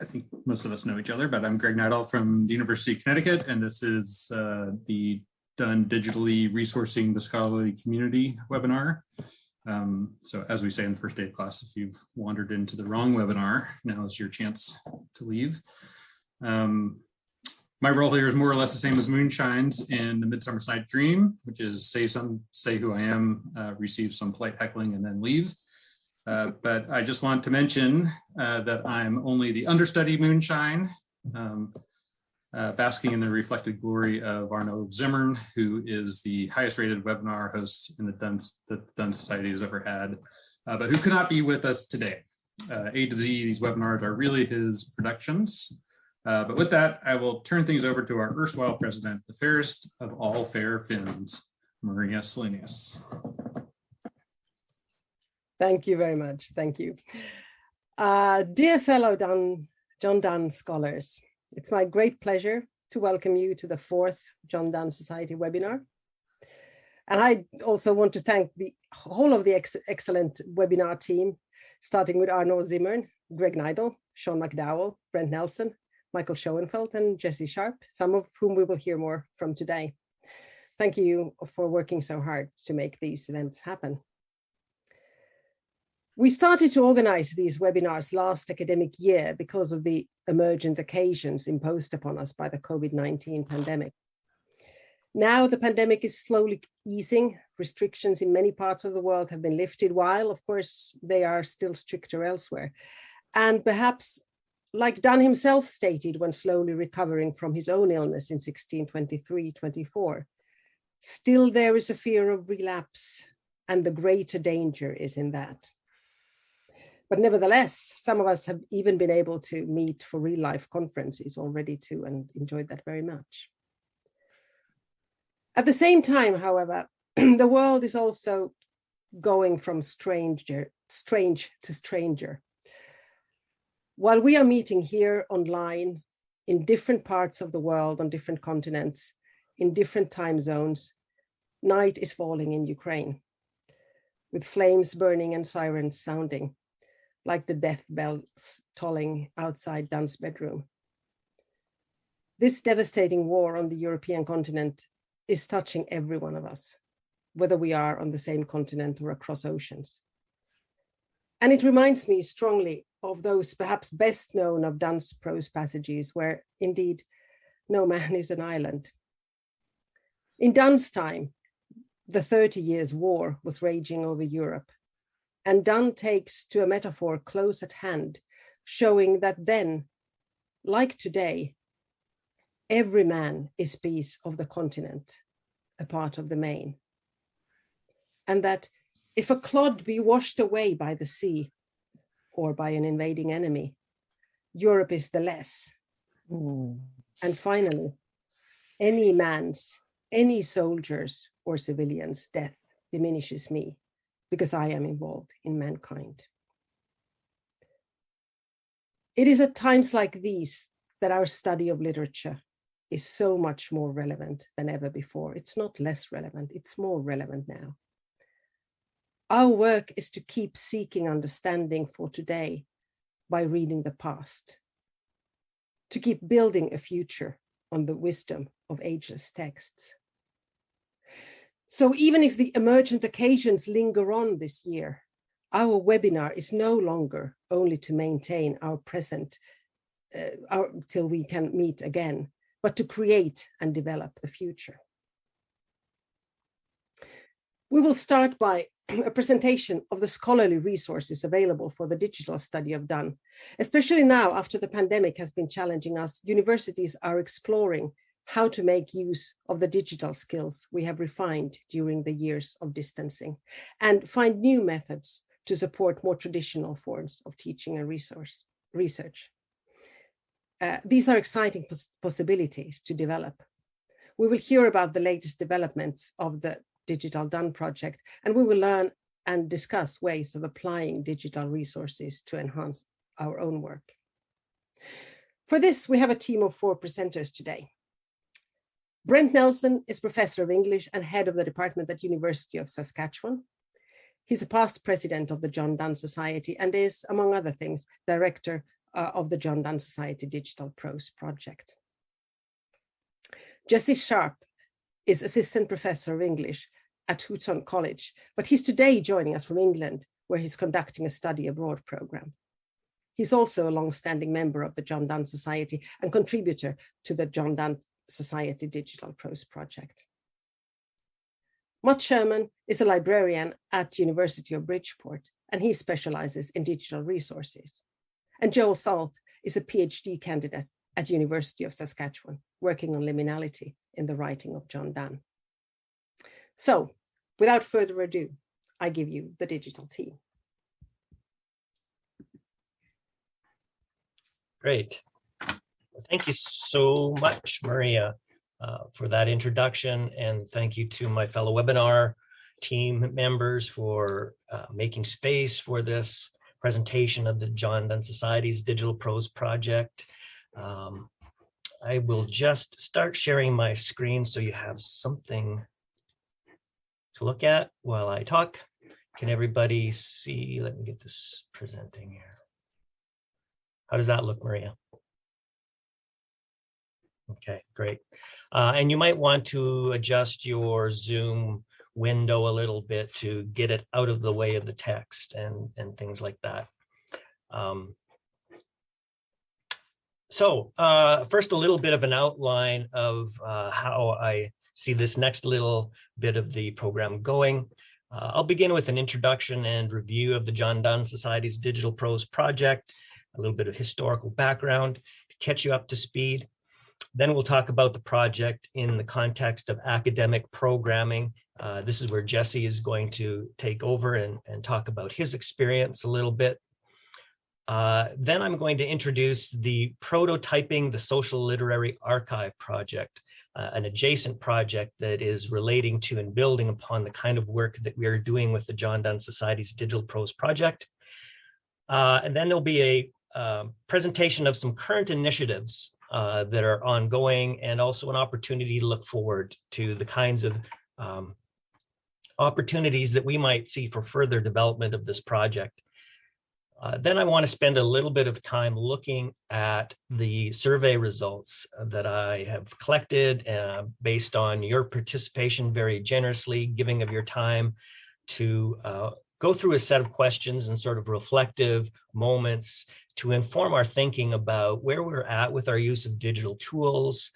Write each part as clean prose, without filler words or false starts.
I think most of us know each other, but I'm Greg Neidell from the University of Connecticut, and this is the Donne Digitally Resourcing the Scholarly Community webinar. So as we say in the first day of class, if you've wandered into the wrong webinar, now is your chance to leave. My role here is more or less the same as Moonshine's in the Midsummer Night's Dream, which is say who I am, receive some polite heckling, and then leave. But I just want to mention that I'm only the understudy Moonshine, basking in the reflected glory of Arno Zimmern, who is the highest rated webinar host in that the Donne Society has ever had, but who could not be with us today. A to Z, these webinars are really his productions. But with that, I will turn things over to our erstwhile president, the fairest of all fair Finns, Maria Salenius. Thank you very much. Thank you. Dear fellow John Donne scholars, it's my great pleasure to welcome you to the 4th John Donne Society webinar. And I also want to thank the whole of the excellent webinar team, starting with Arno Zimmern, Greg Neidell, Sean McDowell, Brent Nelson, Michael Schoenfeld, and Jesse Sharpe, some of whom we will hear more from today. Thank you for working so hard to make these events happen. We started to organize these webinars last academic year because of the emergent occasions imposed upon us by the COVID-19 pandemic. Now the pandemic is slowly easing. Restrictions in many parts of the world have been lifted, while of course they are still stricter elsewhere. And perhaps, like Donne himself stated when slowly recovering from his own illness in 1623-24, still there is a fear of relapse, and the greater danger is in that. But nevertheless, some of us have even been able to meet for real life conferences already too, and enjoyed that very much. At the same time, however, the world is also going from strange to stranger. While we are meeting here online in different parts of the world, on different continents, in different time zones, night is falling in Ukraine, with flames burning and sirens sounding, like the death bells tolling outside Donne's bedroom. This devastating war on the European continent is touching every one of us, whether we are on the same continent or across oceans. And it reminds me strongly of those perhaps best known of Donne's prose passages, where indeed no man is an island. In Donne's time, the 30 Years' War was raging over Europe, and Donne takes to a metaphor close at hand, showing that then, like today, every man is piece of the continent, a part of the main. And that if a clod be washed away by the sea or by an invading enemy, Europe is the less. And finally, any man's, any soldier's or civilian's death diminishes me, because I am involved in mankind. It is at times like these that our study of literature is so much more relevant than ever before. It's not less relevant, it's more relevant now. Our work is to keep seeking understanding for today by reading the past, to keep building a future on the wisdom of ageless texts. So even if the emergent occasions linger on this year, our webinar is no longer only to maintain our present till we can meet again, but to create and develop the future. We will start by a presentation of the scholarly resources available for the digital study of Donne. Especially now, after the pandemic has been challenging us, universities are exploring how to make use of the digital skills we have refined during the years of distancing, and find new methods to support more traditional forms of teaching and research. These are exciting possibilities to develop. We will hear about the latest developments of the Digital Donne project, and we will learn and discuss ways of applying digital resources to enhance our own work. For this, we have a team of 4 presenters today. Brent Nelson is Professor of English and Head of the Department at University of Saskatchewan. He's a past president of the John Donne Society and is, among other things, Director of the John Donne Society Digital Prose Project. Jesse Sharpe is Assistant Professor of English at Houghton College, but he's today joining us from England, where he's conducting a study abroad program. He's also a long-standing member of the John Donne Society and contributor to the John Donne Society Digital Prose Project. Mott Sherman is a librarian at University of Bridgeport, and he specializes in digital resources. And Joel Salt is a PhD candidate at University of Saskatchewan, working on liminality in the writing of John Donne. So, without further ado, I give you the digital tea. Great. Well, thank you so much, Maria, for that introduction. And thank you to my fellow webinar team members for making space for this presentation of the John Donne Society's Digital Prose Project. I will just start sharing my screen so you have something to look at while I talk. Can everybody see? Let me get this presenting here. How does that look, Maria? Okay, great. And you might want to adjust your Zoom window a little bit to get it out of the way of the text and things like that. First, a little bit of an outline of how I see this next little bit of the program going. I'll begin with an introduction and review of the John Donne Society's Digital Prose Project, a little bit of historical background to catch you up to speed. Then we'll talk about the project in the context of academic programming. This is where Jesse is going to take over and talk about his experience a little bit. Then I'm going to introduce the Prototyping the Social Literary Archive project, an adjacent project that is relating to and building upon the kind of work that we are doing with the John Donne Society's Digital Prose Project. And then there'll be a presentation of some current initiatives that are ongoing, and also an opportunity to look forward to the kinds of opportunities that we might see for further development of this project. Then I want to spend a little bit of time looking at the survey results that I have collected based on your participation, very generously giving of your time to go through a set of questions and sort of reflective moments to inform our thinking about where we're at with our use of digital tools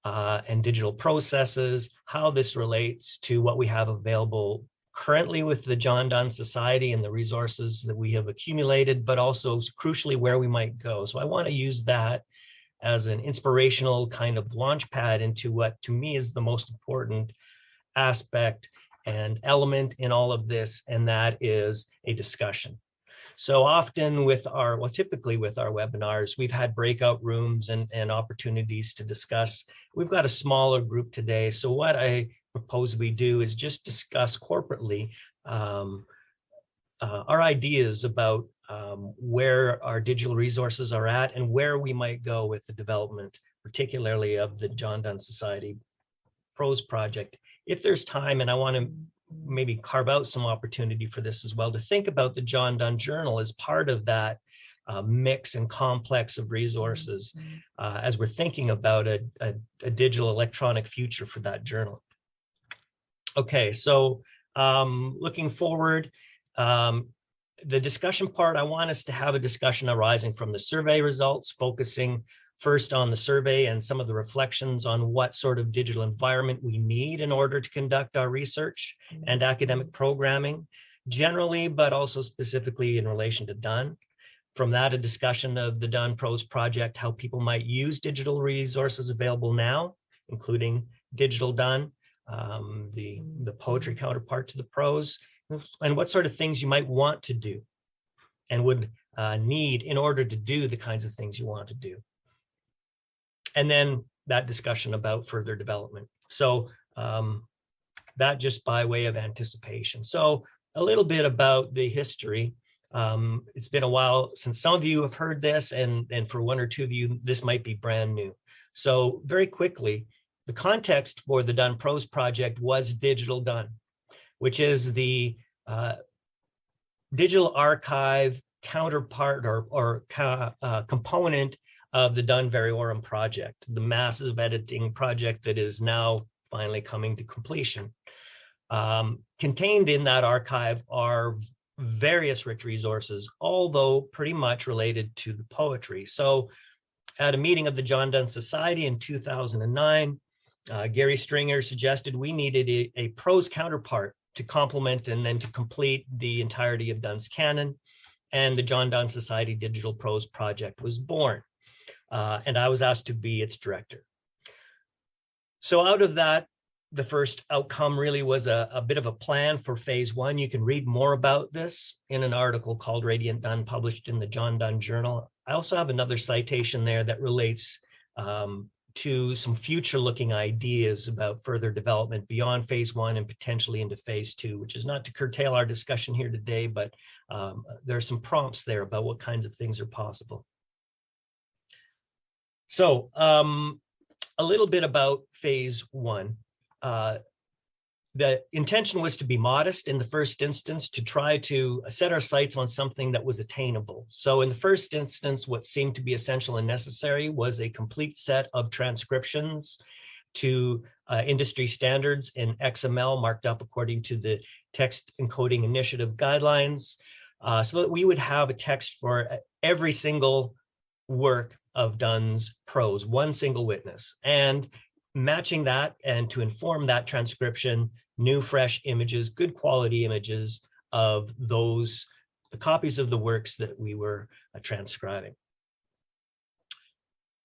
and digital processes, how this relates to what we have available currently with the John Donne Society and the resources that we have accumulated, but also crucially where we might go. So I want to use that as an inspirational kind of launch pad into what to me is the most important aspect and element in all of this, and that is a discussion. So often typically with our webinars, we've had breakout rooms and opportunities to discuss. We've got a smaller group today. So what I propose we do is just discuss corporately our ideas about where our digital resources are at and where we might go with the development, particularly of the John Donne Society Prose Project. If there's time, and I want to maybe carve out some opportunity for this as well, to think about the John Donne Journal as part of that mix and complex of resources as we're thinking about a digital electronic future for that journal. Okay, so looking forward, the discussion part, I want us to have a discussion arising from the survey results, focusing first on the survey and some of the reflections on what sort of digital environment we need in order to conduct our research and academic programming generally, but also specifically in relation to Donne. From that, a discussion of the Donne Prose Project, how people might use digital resources available now, including Digital Donne, the poetry counterpart to the prose, and what sort of things you might want to do and would need in order to do the kinds of things you want to do. And then that discussion about further development. So that just by way of anticipation. So a little bit about the history. It's been a while since some of you have heard this, and for one or two of you, this might be brand new. So very quickly, the context for the Donne Prose Project was Digital Donne, which is the digital archive counterpart or component of the Donne Variorum project, the massive editing project that is now finally coming to completion. Contained in that archive are various rich resources, although pretty much related to the poetry. So at a meeting of the John Donne Society in 2009, Gary Stringer suggested we needed a prose counterpart to complement and then to complete the entirety of Donne's canon. And the John Donne Society Digital Prose Project was born. And I was asked to be its director. So out of that, the first outcome really was a bit of a plan for phase one. You can read more about this in an article called Radiant Donne, published in the John Donne Journal. I also have another citation there that relates to some future-looking ideas about further development beyond phase one and potentially into phase two, which is not to curtail our discussion here today, but there are some prompts there about what kinds of things are possible. So a little bit about phase one. The intention was to be modest in the first instance, to try to set our sights on something that was attainable. So in the first instance, what seemed to be essential and necessary was a complete set of transcriptions to industry standards in XML, marked up according to the Text Encoding Initiative guidelines, so that we would have a text for every single work of Donne's prose, one single witness, and matching that and to inform that transcription, new, fresh images, good quality images of the copies of the works that we were transcribing.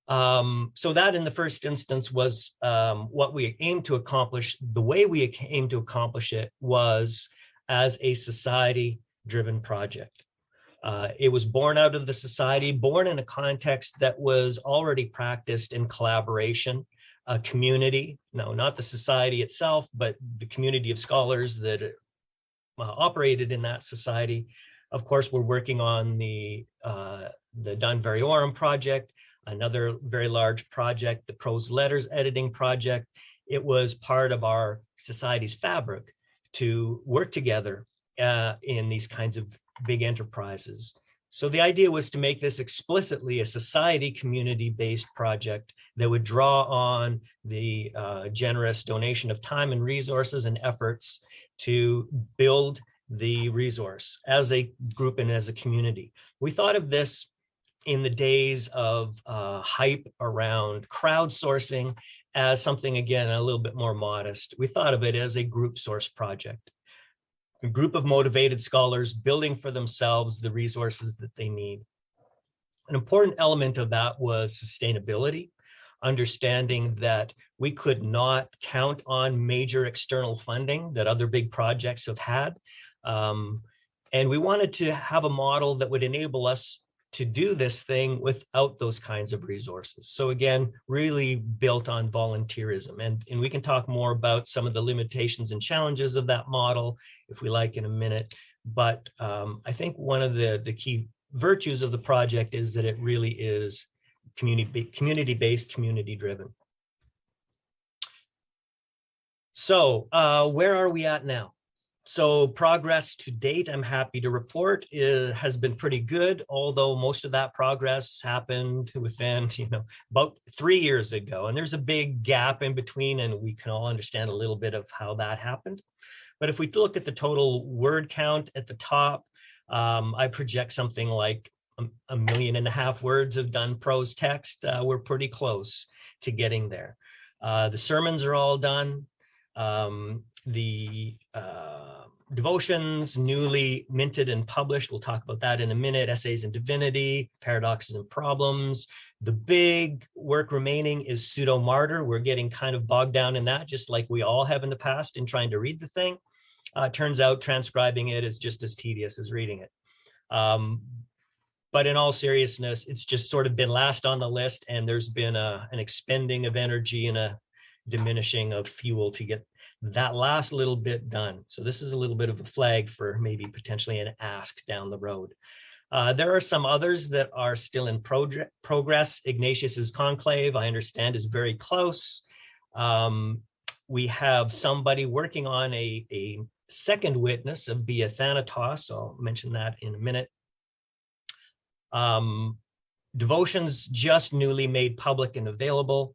So that in the first instance was what we aimed to accomplish. The way we aimed to accomplish it was as a society-driven project. It was born out of the society, born in a context that was already practiced in collaboration, a community, no, not the society itself, but the community of scholars that operated in that society. Of course, we're working on the Donne Variorum project, another very large project, the Prose Letters Editing Project. It was part of our society's fabric to work together in these kinds of big enterprises. So the idea was to make this explicitly a society community-based project that would draw on the generous donation of time and resources and efforts to build the resource as a group and as a community. We thought of this in the days of hype around crowdsourcing as something, again, a little bit more modest. We thought of it as a group source project. A group of motivated scholars building for themselves the resources that they need. An important element of that was sustainability, understanding that we could not count on major external funding that other big projects have had. And we wanted to have a model that would enable us to do this thing without those kinds of resources. So again, really built on volunteerism. And we can talk more about some of the limitations and challenges of that model if we like in a minute. But I think one of the key virtues of the project is that it really is community-based, community-driven. So where are we at now? So progress to date, I'm happy to report, has been pretty good, although most of that progress happened within, about 3 years ago. And there's a big gap in between, and we can all understand a little bit of how that happened. But if we look at the total word count at the top, I project something like 1.5 million words of Donne prose text. We're pretty close to getting there. The sermons are all done. The devotions, newly minted and published, we'll talk about that in a minute, Essays in Divinity, Paradoxes and Problems. The big work remaining is Pseudo-Martyr. We're getting kind of bogged down in that, just like we all have in the past in trying to read the thing. Turns out transcribing it is just as tedious as reading it. But in all seriousness, it's just sort of been last on the list, and there's been an expending of energy and a diminishing of fuel to get that last little bit done. So this is a little bit of a flag for maybe potentially an ask down the road. There are some others that are still in progress. Ignatius's Conclave, I understand, is very close. We have somebody working on a second witness of Via Thanatos. I'll mention that in a minute. Devotions just newly made public and available.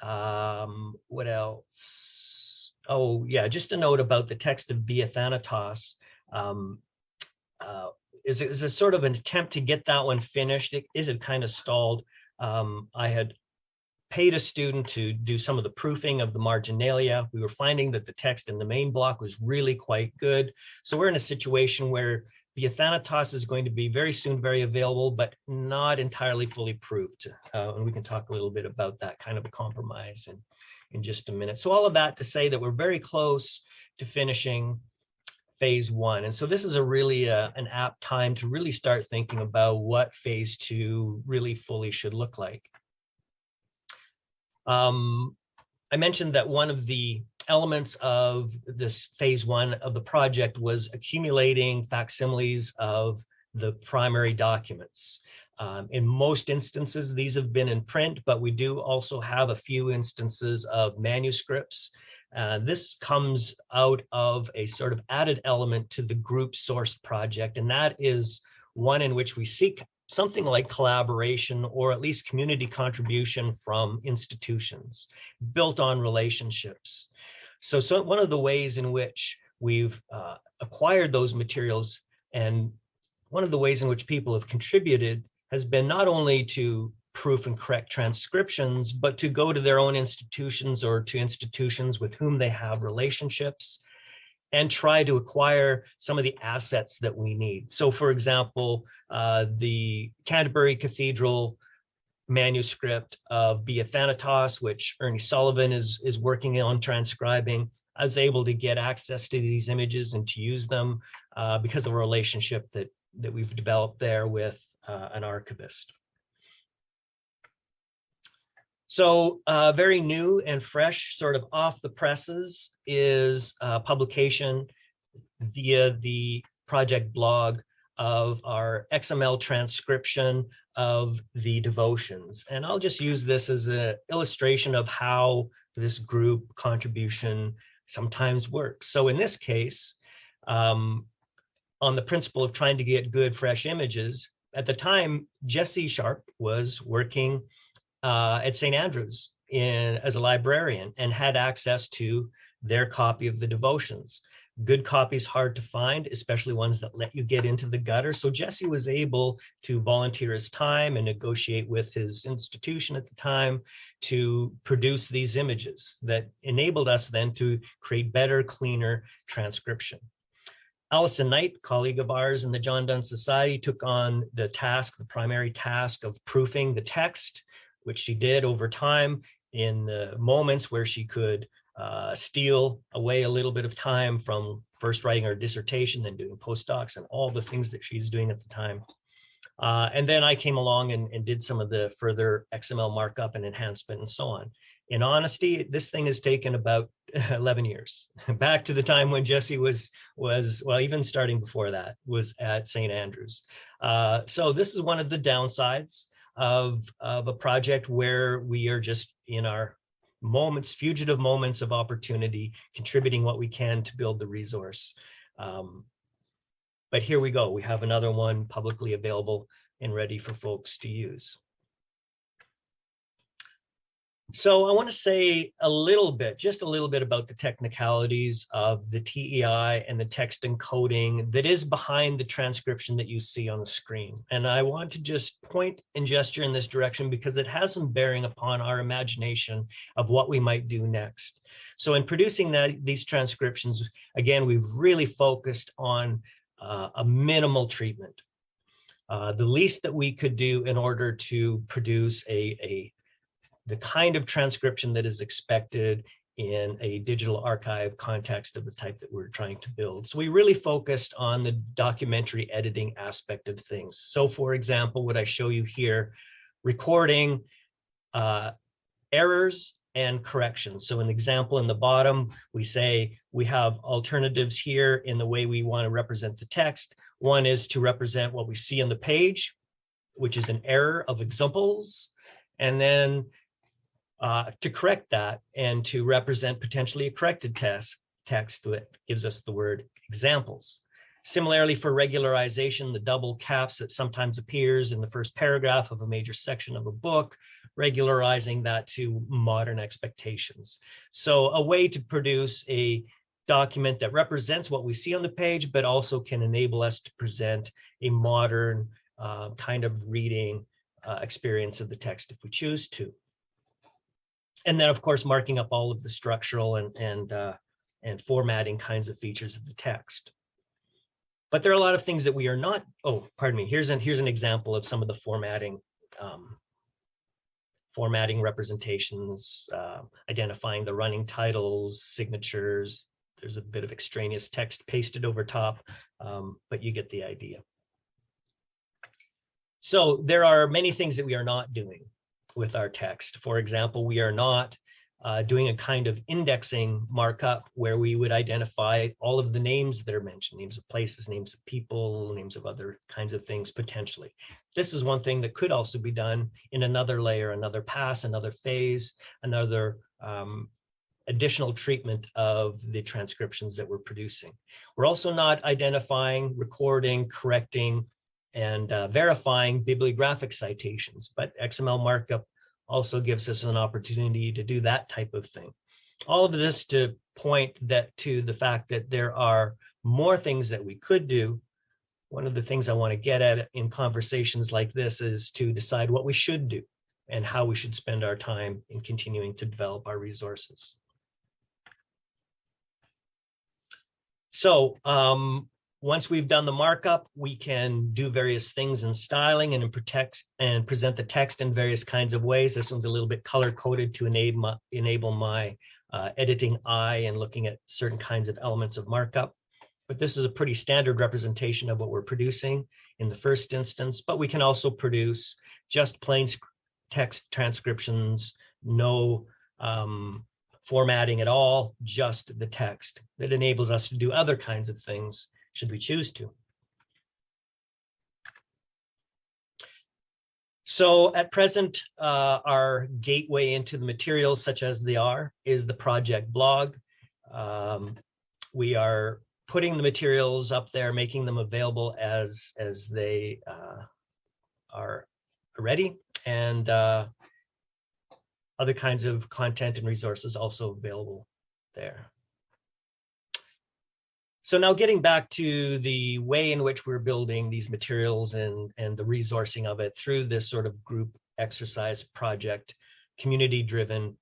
What else? Oh yeah, just a note about the text of Via Thanatos. Is a sort of an attempt to get that one finished. It had kind of stalled. I had paid a student to do some of the proofing of the marginalia. We were finding that the text in the main block was really quite good. So we're in a situation where the Thanatos is going to be very soon very available, but not entirely fully proofed. And we can talk a little bit about that kind of a compromise in just a minute. So all of that to say that we're very close to finishing phase one. And so this is a really an apt time to really start thinking about what phase two really fully should look like. I mentioned that one of the elements of this phase one of the project was accumulating facsimiles of the primary documents. In most instances, these have been in print, but we do also have a few instances of manuscripts. This comes out of a sort of added element to the group source project, and that is one in which we seek something like collaboration or at least community contribution from institutions built on relationships. So one of the ways in which we've acquired those materials and one of the ways in which people have contributed has been not only to proof and correct transcriptions, but to go to their own institutions or to institutions with whom they have relationships and try to acquire some of the assets that we need. So for example, the Canterbury Cathedral manuscript of Via Thanatos, which Ernie Sullivan is working on transcribing, I was able to get access to these images and to use them because of a relationship that we've developed there with an archivist. So very new and fresh, sort of off the presses, is publication via the project blog of our XML transcription of the devotions. And I'll just use this as an illustration of how this group contribution sometimes works. So in this case, on the principle of trying to get good, fresh images, at the time, Jesse Sharpe was working at St. Andrews as a librarian and had access to their copy of the devotions. Good copies hard to find, especially ones that let you get into the gutter. So Jesse was able to volunteer his time and negotiate with his institution at the time to produce these images that enabled us then to create better, cleaner transcription. Alison Knight, colleague of ours in the John Donne Society, took on the primary task of proofing the text, which she did over time in the moments where she could steal away a little bit of time from first writing her dissertation, then doing postdocs and all the things that she's doing at the time. And then I came along and did some of the further XML markup and enhancement and so on. In honesty, this thing has taken about 11 years, back to the time when Jesse was well, even starting before that, was at St. Andrews. So this is one of the downsides of a project where we are just in our fugitive moments of opportunity, contributing what we can to build the resource. But here we go. We have another one publicly available and ready for folks to use. So I want to say just a little bit about the technicalities of the TEI and the text encoding that is behind the transcription that you see on the screen. And I want to just point and gesture in this direction because it has some bearing upon our imagination of what we might do next. So in producing these transcriptions, again, we've really focused on a minimal treatment. The least that we could do in order to produce the kind of transcription that is expected in a digital archive context of the type that we're trying to build. So we really focused on the documentary editing aspect of things. So for example, what I show you here, recording errors and corrections. So an example in the bottom, we say we have alternatives here in the way we want to represent the text. One is to represent what we see on the page, which is an error of examples. And then to correct that and to represent potentially a corrected text that gives us the word examples. Similarly, for regularization, the double caps that sometimes appears in the first paragraph of a major section of a book, regularizing that to modern expectations. So a way to produce a document that represents what we see on the page, but also can enable us to present a modern kind of reading experience of the text if we choose to. And then, of course, marking up all of the structural and formatting kinds of features of the text. But there are a lot of things that we are not. Oh, pardon me. Here's an example of some of the formatting representations, identifying the running titles, signatures. There's a bit of extraneous text pasted over top, but you get the idea. So there are many things that we are not doing with our text. For example, we are not doing a kind of indexing markup where we would identify all of the names that are mentioned, names of places, names of people, names of other kinds of things potentially. This is one thing that could also be done in another layer, another pass, another phase, another additional treatment of the transcriptions that we're producing. We're also not identifying, recording, correcting, and verifying bibliographic citations, but XML markup also gives us an opportunity to do that type of thing. All of this to point to the fact that there are more things that we could do. One of the things I want to get at in conversations like this is to decide what we should do and how we should spend our time in continuing to develop our resources. So once we've done the markup, we can do various things in styling and present the text in various kinds of ways. This one's a little bit color-coded to enable my editing eye and looking at certain kinds of elements of markup. But this is a pretty standard representation of what we're producing in the first instance. But we can also produce just plain text transcriptions, no formatting at all, just the text. That enables us to do other kinds of things should we choose to. So at present, our gateway into the materials such as they are is the project blog. We are putting the materials up there, making them available as they are ready, and other kinds of content and resources also available there. So now getting back to the way in which we're building these materials and the resourcing of it through this sort of group exercise project, community-driven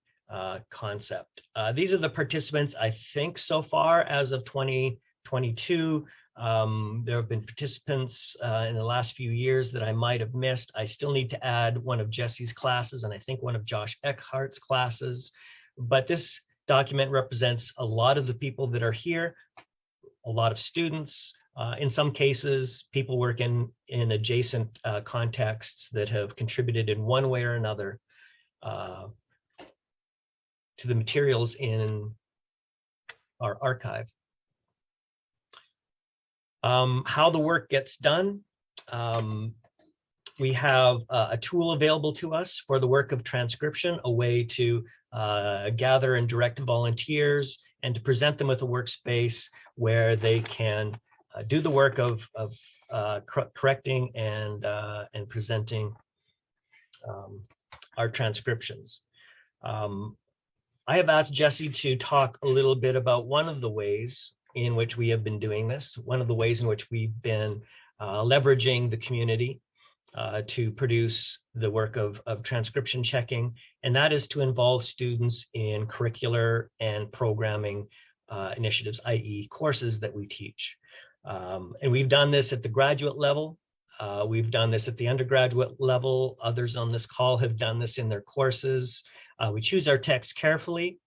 concept. These are the participants, I think, so far as of 2022. There have been participants in the last few years that I might have missed. I still need to add one of Jesse's classes and I think one of Josh Eckhart's classes. But this document represents a lot of the people that are here, a lot of students. In some cases, people work in adjacent contexts that have contributed in one way or another to the materials in our archive. How the work gets done. We have a tool available to us for the work of transcription, a way to gather and direct volunteers and to present them with a workspace where they can do the work of correcting and presenting our transcriptions. I have asked Jesse to talk a little bit about one of the ways in which we have been doing this, one of the ways in which we've been leveraging the community to produce the work of transcription checking, and that is to involve students in curricular and programming initiatives, i.e. courses that we teach. And we've done this at the graduate level. We've done this at the undergraduate level. Others on this call have done this in their courses. We choose our texts carefully.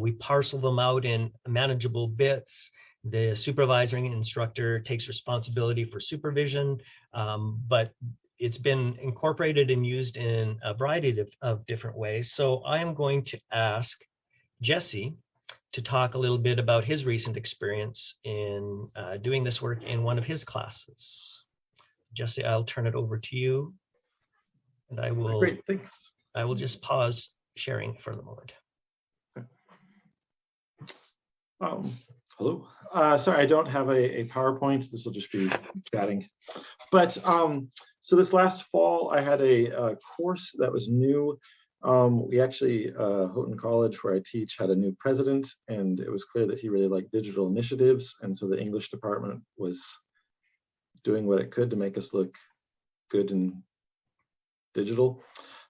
We parcel them out in manageable bits. The supervising instructor takes responsibility for supervision, but it's been incorporated and used in a variety of different ways. So I am going to ask Jesse to talk a little bit about his recent experience in doing this work in one of his classes. Jesse, I'll turn it over to you, and I will. Great, thanks. I will just pause sharing for the moment. Hello. Sorry, I don't have a PowerPoint. This will just be chatting. But so this last fall, I had a course that was new. We actually, Houghton College, where I teach, had a new president, and it was clear that he really liked digital initiatives. And so the English department was doing what it could to make us look good and digital.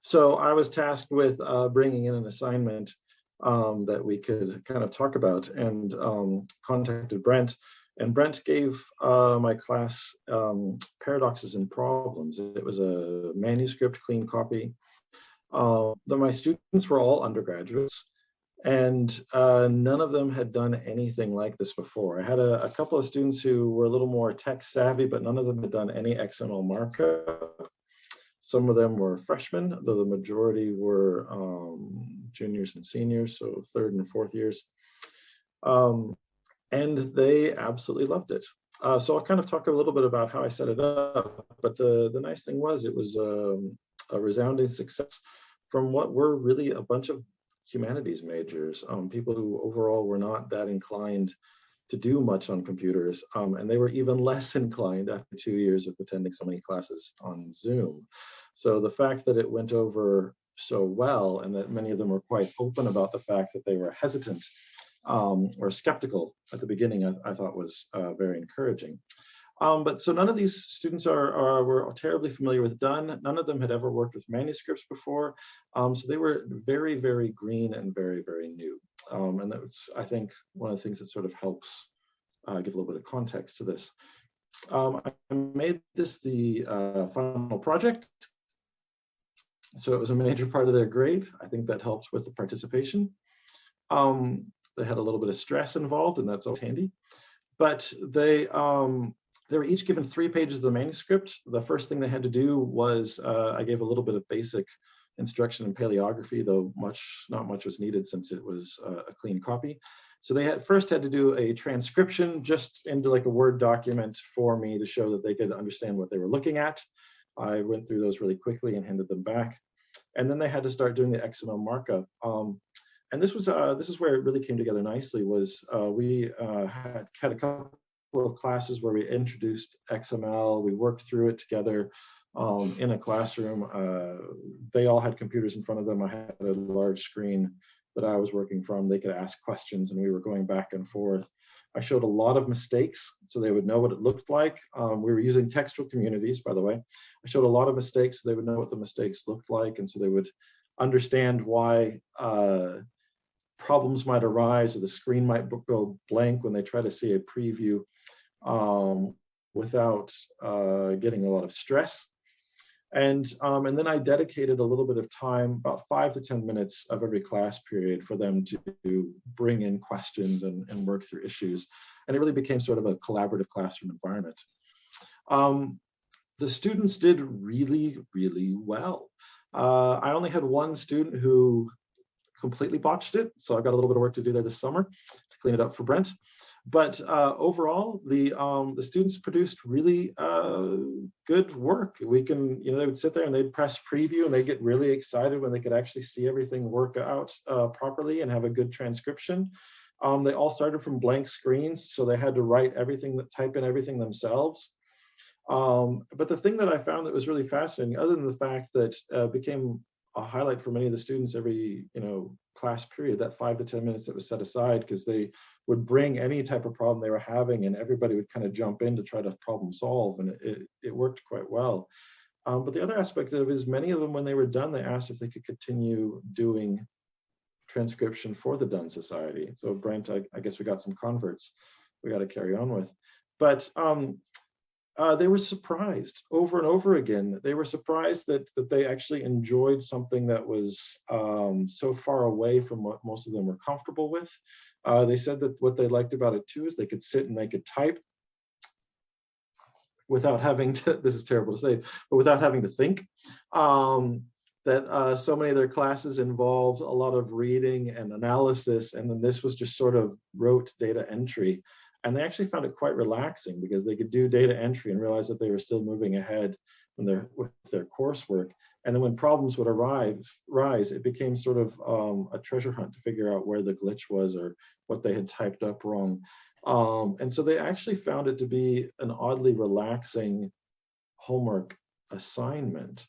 So I was tasked with bringing in an assignment that we could kind of talk about, and contacted Brent. And Brent gave my class Paradoxes and Problems. It was a manuscript clean copy. My students were all undergraduates, and none of them had done anything like this before. I had a couple of students who were a little more tech savvy, but none of them had done any XML markup. Some of them were freshmen, though the majority were juniors and seniors, so third and fourth years. And they absolutely loved it. So I'll kind of talk a little bit about how I set it up. But the nice thing was it was a resounding success from what were really a bunch of humanities majors, people who overall were not that inclined to do much on computers. And they were even less inclined after 2 years of attending so many classes on Zoom. So the fact that it went over so well, and that many of them were quite open about the fact that they were hesitant or skeptical at the beginning, I thought was very encouraging. But so none of these students were terribly familiar with Donne. None of them had ever worked with manuscripts before. So they were very, very green and very, very new. And that's, I think, one of the things that sort of helps give a little bit of context to this. I made this the final project. So it was a major part of their grade. I think that helps with the participation. They had a little bit of stress involved, and that's always handy. But they were each given 3 pages of the manuscript. The first thing they had to do was, I gave a little bit of basic instruction in paleography, though not much was needed since it was a clean copy. So they first had to do a transcription just into like a Word document for me to show that they could understand what they were looking at. I went through those really quickly and handed them back. And then they had to start doing the XML markup. And this is where it really came together nicely. Was we had a couple of classes where we introduced XML. We worked through it together in a classroom. They all had computers in front of them. I had a large screen that I was working from. They could ask questions, and we were going back and forth. I showed a lot of mistakes so they would know what it looked like. We were using textual communities, by the way. I showed a lot of mistakes so they would know what the mistakes looked like, and so they would understand why problems might arise, or the screen might go blank when they try to see a preview without getting a lot of stress. And then I dedicated a little bit of time, about 5 to 10 minutes of every class period, for them to bring in questions and work through issues. And it really became sort of a collaborative classroom environment. The students did really, really well. I only had one student who completely botched it, so I've got a little bit of work to do there this summer to clean it up for Brent. But overall, the students produced really good work. We can, they would sit there and they'd press preview, and they'd get really excited when they could actually see everything work out properly and have a good transcription. They all started from blank screens, so they had to write everything, type in everything themselves. But the thing that I found that was really fascinating, other than the fact that became a highlight for many of the students every class period, that 5 to 10 minutes that was set aside, because they would bring any type of problem they were having, and everybody would kind of jump in to try to problem solve, and it worked quite well. But the other aspect of it is, many of them, when they were done, they asked if they could continue doing transcription for the Donne Society. So Brent, I guess we got some converts we got to carry on with. But they were surprised over and over again. They were surprised that they actually enjoyed something that was so far away from what most of them were comfortable with. They said that what they liked about it too is they could sit and they could type without having to, this is terrible to say, but without having to think. That so many of their classes involved a lot of reading and analysis, and then this was just sort of rote data entry. And they actually found it quite relaxing, because they could do data entry and realize that they were still moving ahead with their coursework. And then when problems would rise, it became sort of a treasure hunt to figure out where the glitch was or what they had typed up wrong. And so they actually found it to be an oddly relaxing homework assignment.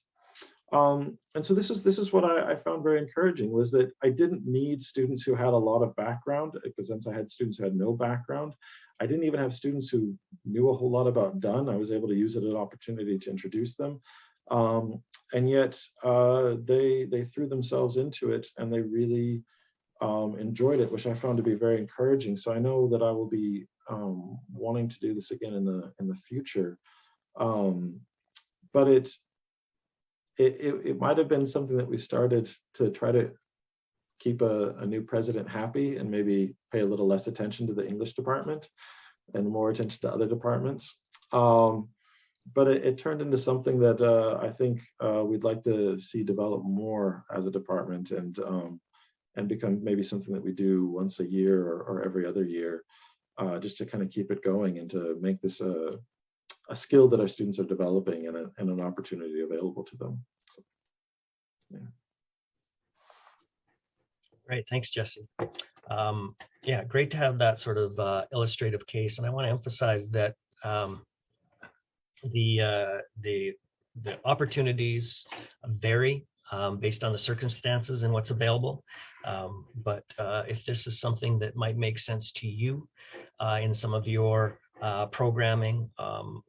And so this is what I found very encouraging, was that I didn't need students who had a lot of background, because since I had students who had no background, I didn't even have students who knew a whole lot about Donne. I was able to use it as an opportunity to introduce them. And yet they threw themselves into it, and they really enjoyed it, which I found to be very encouraging. So I know that I will be wanting to do this again in the future. But it might have been something that we started to try to keep a new president happy, and maybe pay a little less attention to the English department and more attention to other departments. But it turned into something that I think we'd like to see develop more as a department, and become maybe something that we do once a year or every other year, just to kind of keep it going, and to make this a skill that our students are developing, and an opportunity available to them. So, yeah. Great, thanks, Jesse. Yeah, great to have that sort of illustrative case. And I want to emphasize that the opportunities vary based on the circumstances and what's available. But if this is something that might make sense to you in some of your programming,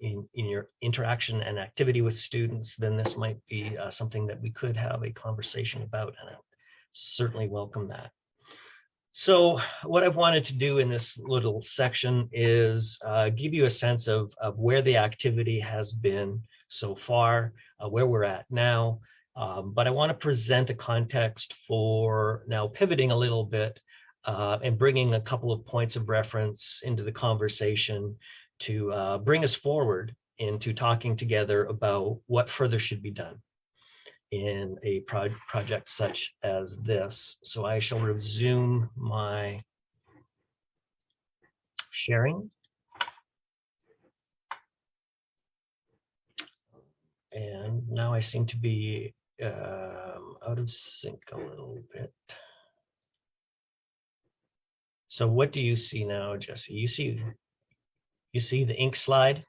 in your interaction and activity with students, then this might be something that we could have a conversation about, and I certainly welcome that. So what I've wanted to do in this little section is give you a sense of where the activity has been so far, where we're at now, but I want to present a context for now pivoting a little bit and bringing a couple of points of reference into the conversation to bring us forward into talking together about what further should be done in a project such as this. So I shall resume my sharing. And now I seem to be out of sync a little bit. So what do you see now, Jesse? You see the ink slide?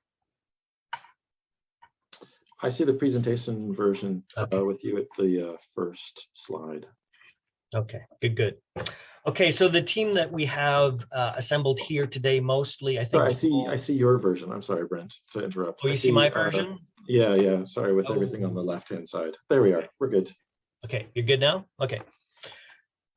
I see the presentation version Okay. with you at the first slide. Okay, good. Okay, so the team that we have assembled here today, mostly, I think. Sorry, I see your version. I'm sorry, Brent, to interrupt. Oh, you see my version? Yeah. Sorry, with everything on the left-hand side. There we are. We're good. Okay, you're good now? Okay.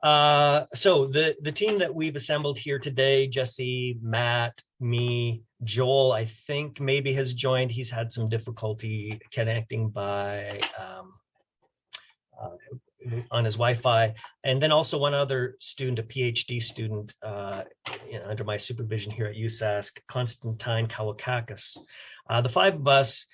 So the team that we've assembled here today, Jesse, Matt, me, Joel, I think maybe has joined. He's had some difficulty connecting by on his Wi-Fi, and then also one other student, a PhD student under my supervision here at USask, Constantine Kawakakis. The five of us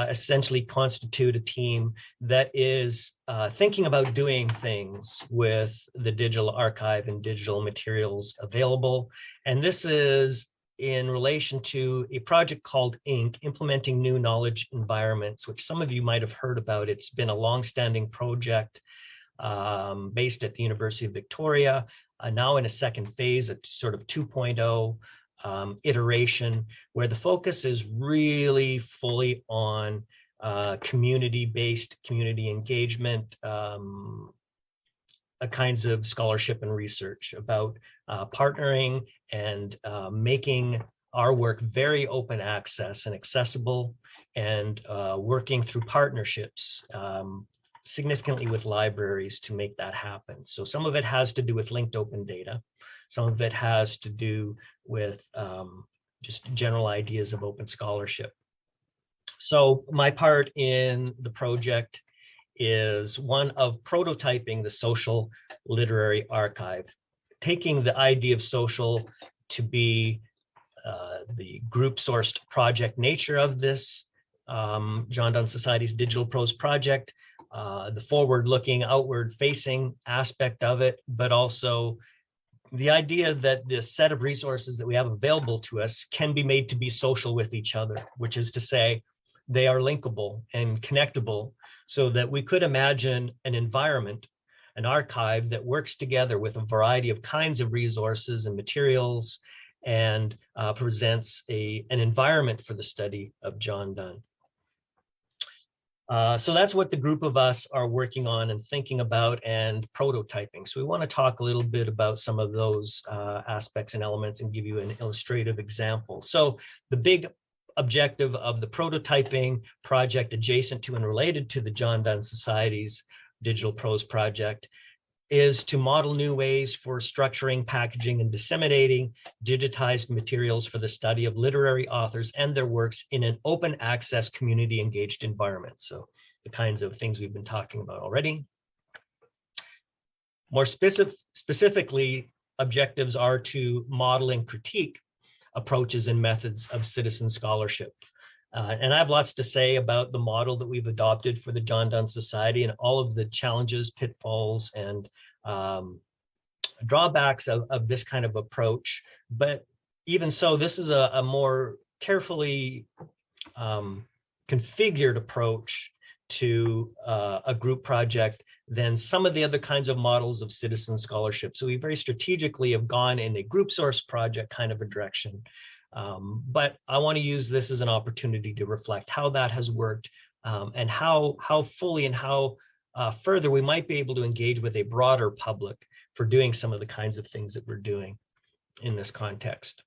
essentially constitute a team that is thinking about doing things with the digital archive and digital materials available. And this is in relation to a project called INC, Implementing New Knowledge Environments, which some of you might have heard about. It's been a longstanding project based at the University of Victoria, now in a second phase, a sort of 2.0 iteration, where the focus is really fully on community-based, community engagement, kinds of scholarship and research about partnering and making our work very open access and accessible, and working through partnerships significantly with libraries to make that happen. So some of it has to do with linked open data. Some of it has to do with just general ideas of open scholarship. So my part in the project is one of prototyping the social literary archive, taking the idea of social to be the group-sourced project nature of this John Donne Society's Digital Prose Project, the forward-looking, outward-facing aspect of it, but also the idea that this set of resources that we have available to us can be made to be social with each other, which is to say they are linkable and connectable, so that we could imagine an environment, an archive that works together with a variety of kinds of resources and materials and presents an environment for the study of John Donne. So that's what the group of us are working on and thinking about and prototyping. So we want to talk a little bit about some of those aspects and elements and give you an illustrative example. So the big objective of the prototyping project adjacent to and related to the John Donne Society's Digital Prose Project is to model new ways for structuring, packaging, and disseminating digitized materials for the study of literary authors and their works in an open access, community engaged environment. So the kinds of things we've been talking about already. More specifically, objectives are to model and critique approaches and methods of citizen scholarship. And I have lots to say about the model that we've adopted for the John Donne Society and all of the challenges, pitfalls, and drawbacks of this kind of approach. But even so, this is a more carefully configured approach to a group project than some of the other kinds of models of citizen scholarship. So we very strategically have gone in a group source project kind of a direction. But I want to use this as an opportunity to reflect how that has worked and how fully and how further we might be able to engage with a broader public for doing some of the kinds of things that we're doing in this context.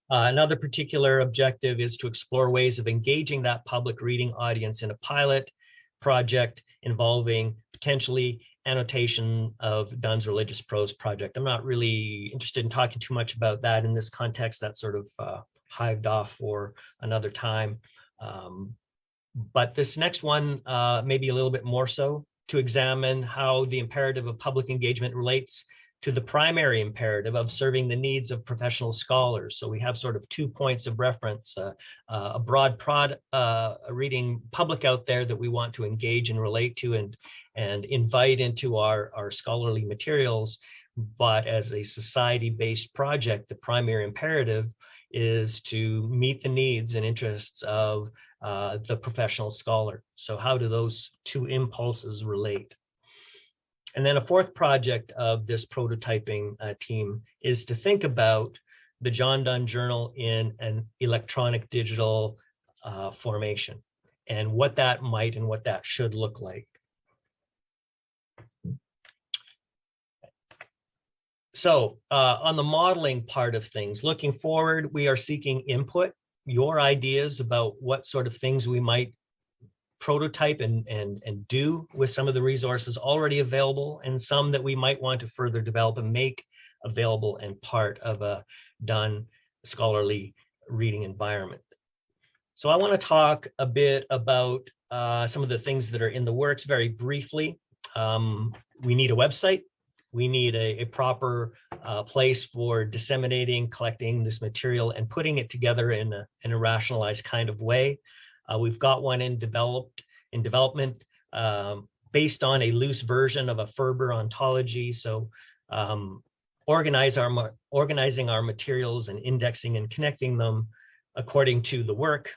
Another particular objective is to explore ways of engaging that public reading audience in a pilot project involving potentially annotation of Donne's religious prose project. I'm not really interested in talking too much about that in this context. That's sort of hived off for another time. But this next one, maybe a little bit more so, to examine how the imperative of public engagement relates to the primary imperative of serving the needs of professional scholars. So we have sort of 2 points of reference, a broad reading public out there that we want to engage and relate to and invite into our scholarly materials. But as a society-based project, the primary imperative is to meet the needs and interests of the professional scholar. So how do those two impulses relate? And then a fourth project of this prototyping team is to think about the John Donne Journal in an electronic digital formation and what that might and what that should look like. So on the modeling part of things, looking forward, we are seeking input, your ideas about what sort of things we might prototype and do with some of the resources already available and some that we might want to further develop and make available and part of a Donne scholarly reading environment. So I want to talk a bit about some of the things that are in the works very briefly. We need a website. We need a proper place for disseminating, collecting this material and putting it together in a rationalized kind of way. We've got one in development based on a loose version of a Ferber ontology. So organizing our materials and indexing and connecting them according to the work,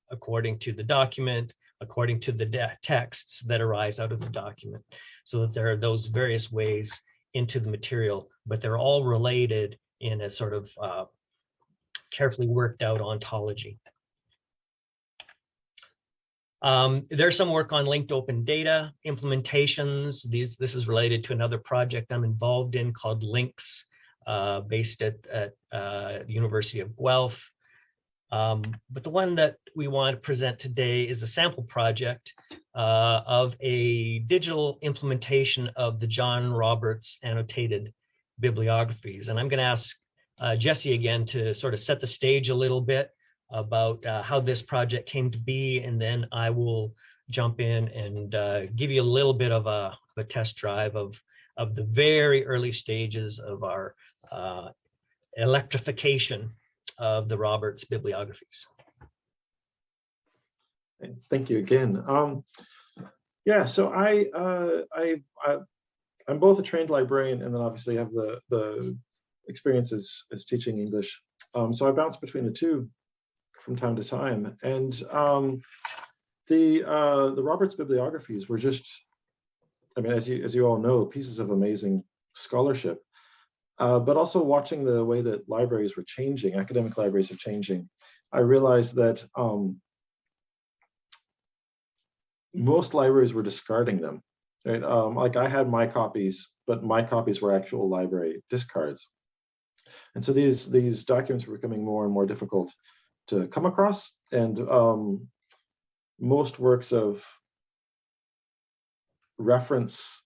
according to the document, according to the texts that arise out of the document, so that there are those various ways into the material, but they're all related in a sort of carefully worked out ontology. There's some work on linked open data implementations. This is related to another project I'm involved in called Links, based at the University of Guelph. But the one that we want to present today is a sample project of a digital implementation of the John Roberts annotated bibliographies. And I'm going to ask Jesse again to sort of set the stage a little bit about how this project came to be, and then I will jump in and give you a little bit of a test drive of the very early stages of our electrification of the Roberts bibliographies. Thank you again. Yeah, so I'm both a trained librarian and then obviously have the experience as teaching English. So I bounce between the two from time to time. And the Roberts bibliographies were just, I mean, as you all know, pieces of amazing scholarship. but also watching the way that libraries were changing, academic libraries are changing, I realized that most libraries were discarding them. Right? Like I had my copies, but my copies were actual library discards. And so these documents were becoming more and more difficult to come across. And most works of reference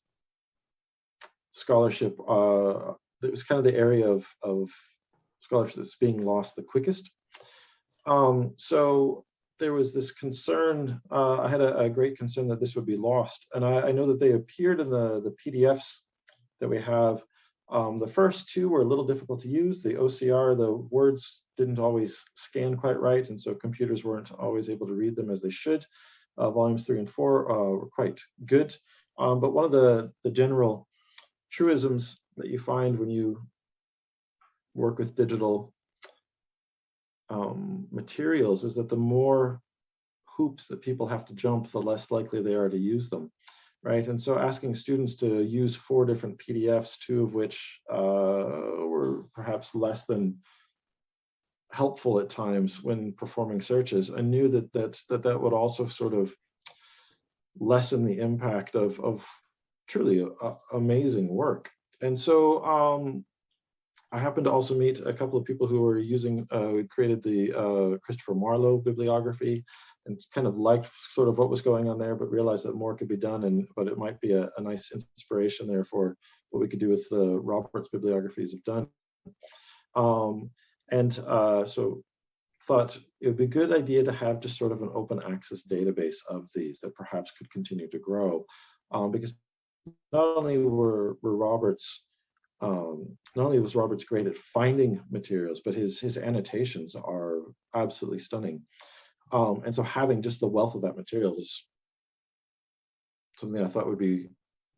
scholarship, it was kind of the area of scholarship that's being lost the quickest. So there was this concern, I had a great concern that this would be lost. And I know that they appeared in the PDFs that we have. The first two were a little difficult to use. The OCR, the words didn't always scan quite right, and so computers weren't always able to read them as they should. Volumes 3 and 4 were quite good. But one of the general truisms that you find when you work with digital materials is that the more hoops that people have to jump, the less likely they are to use them, right? And so asking students to use 4 different PDFs, 2 of which were perhaps less than helpful at times when performing searches, I knew that would also sort of lessen the impact of truly amazing work. And so I happened to also meet a couple of people who were using, created the Christopher Marlowe bibliography, and kind of liked sort of what was going on there, but realized that more could be done, but it might be a nice inspiration there for what we could do with the Roberts bibliographies of Donne. So thought it would be a good idea to have just sort of an open access database of these that perhaps could continue to grow, because not only were Roberts, not only was Roberts great at finding materials, but his annotations are absolutely stunning. And so having just the wealth of that material is something I thought would be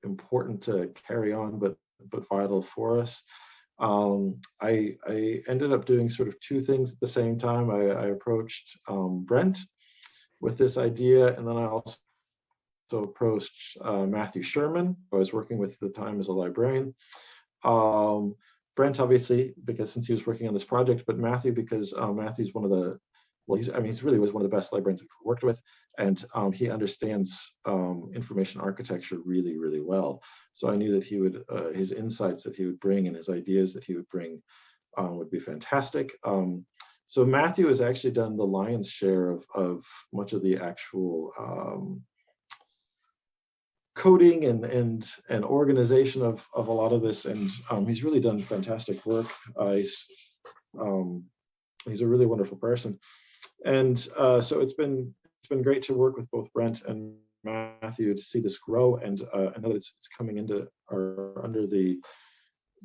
important to carry on, but vital for us. I ended up doing sort of 2 things at the same time. I approached Brent with this idea, and then I also approached Matthew Sherman, who I was working with at the time as a librarian. Brent, obviously, because since he was working on this project, but Matthew, because Matthew's one of the, well, he's really was one of the best librarians I've worked with, and he understands information architecture really, really well. So I knew that he would, his insights that he would bring and his ideas that he would bring would be fantastic. So Matthew has actually done the lion's share of much of the actual coding and organization of a lot of this, and he's really done fantastic work. He's a really wonderful person, and so it's been great to work with both Brent and Matthew to see this grow, and I know that it's coming into or under the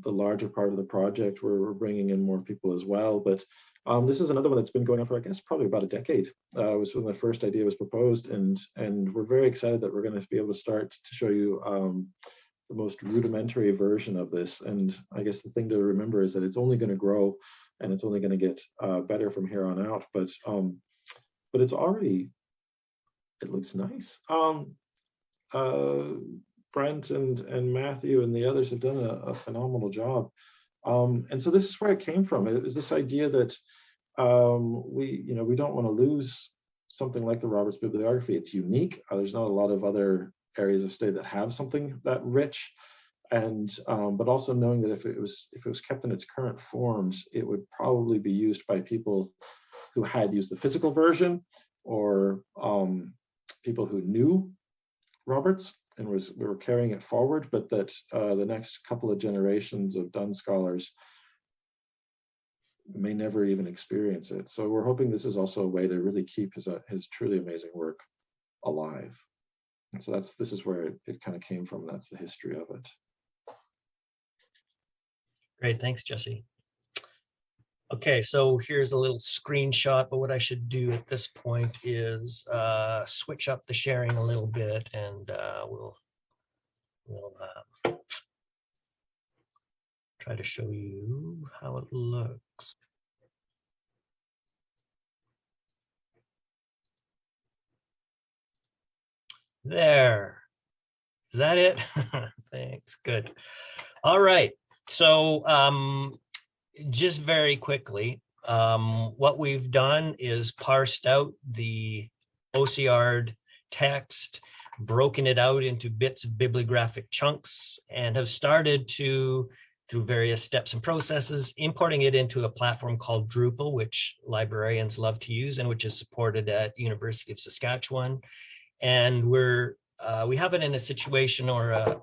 larger part of the project where we're bringing in more people as well. But this is another one that's been going on for, I guess, probably about a decade. It was when the first idea was proposed, and we're very excited that we're going to be able to start to show you the most rudimentary version of this. And I guess the thing to remember is that it's only going to grow, and it's only going to get better from here on out. But it's already, it looks nice. Brent and Matthew and the others have done a phenomenal job. And so this is where it came from. It was this idea that we don't want to lose something like the Roberts bibliography. It's unique. There's not a lot of other areas of study that have something that rich, and but also knowing that if it was kept in its current forms, it would probably be used by people who had used the physical version, or people who knew Roberts and we were carrying it forward, but that the next couple of generations of Donne scholars may never even experience it. So we're hoping this is also a way to really keep his truly amazing work alive. And so this is where it kind of came from. That's the history of it. Great, thanks, Jesse. Okay, so here's a little screenshot, but what I should do at this point is switch up the sharing a little bit, and we'll try to show you how it looks. There. Is that it? Thanks. Good. All right. So just very quickly, what we've done is parsed out the OCR text, broken it out into bits of bibliographic chunks, and have started to, through various steps and processes, importing it into a platform called Drupal, which librarians love to use and which is supported at University of Saskatchewan. And we have it in a situation or a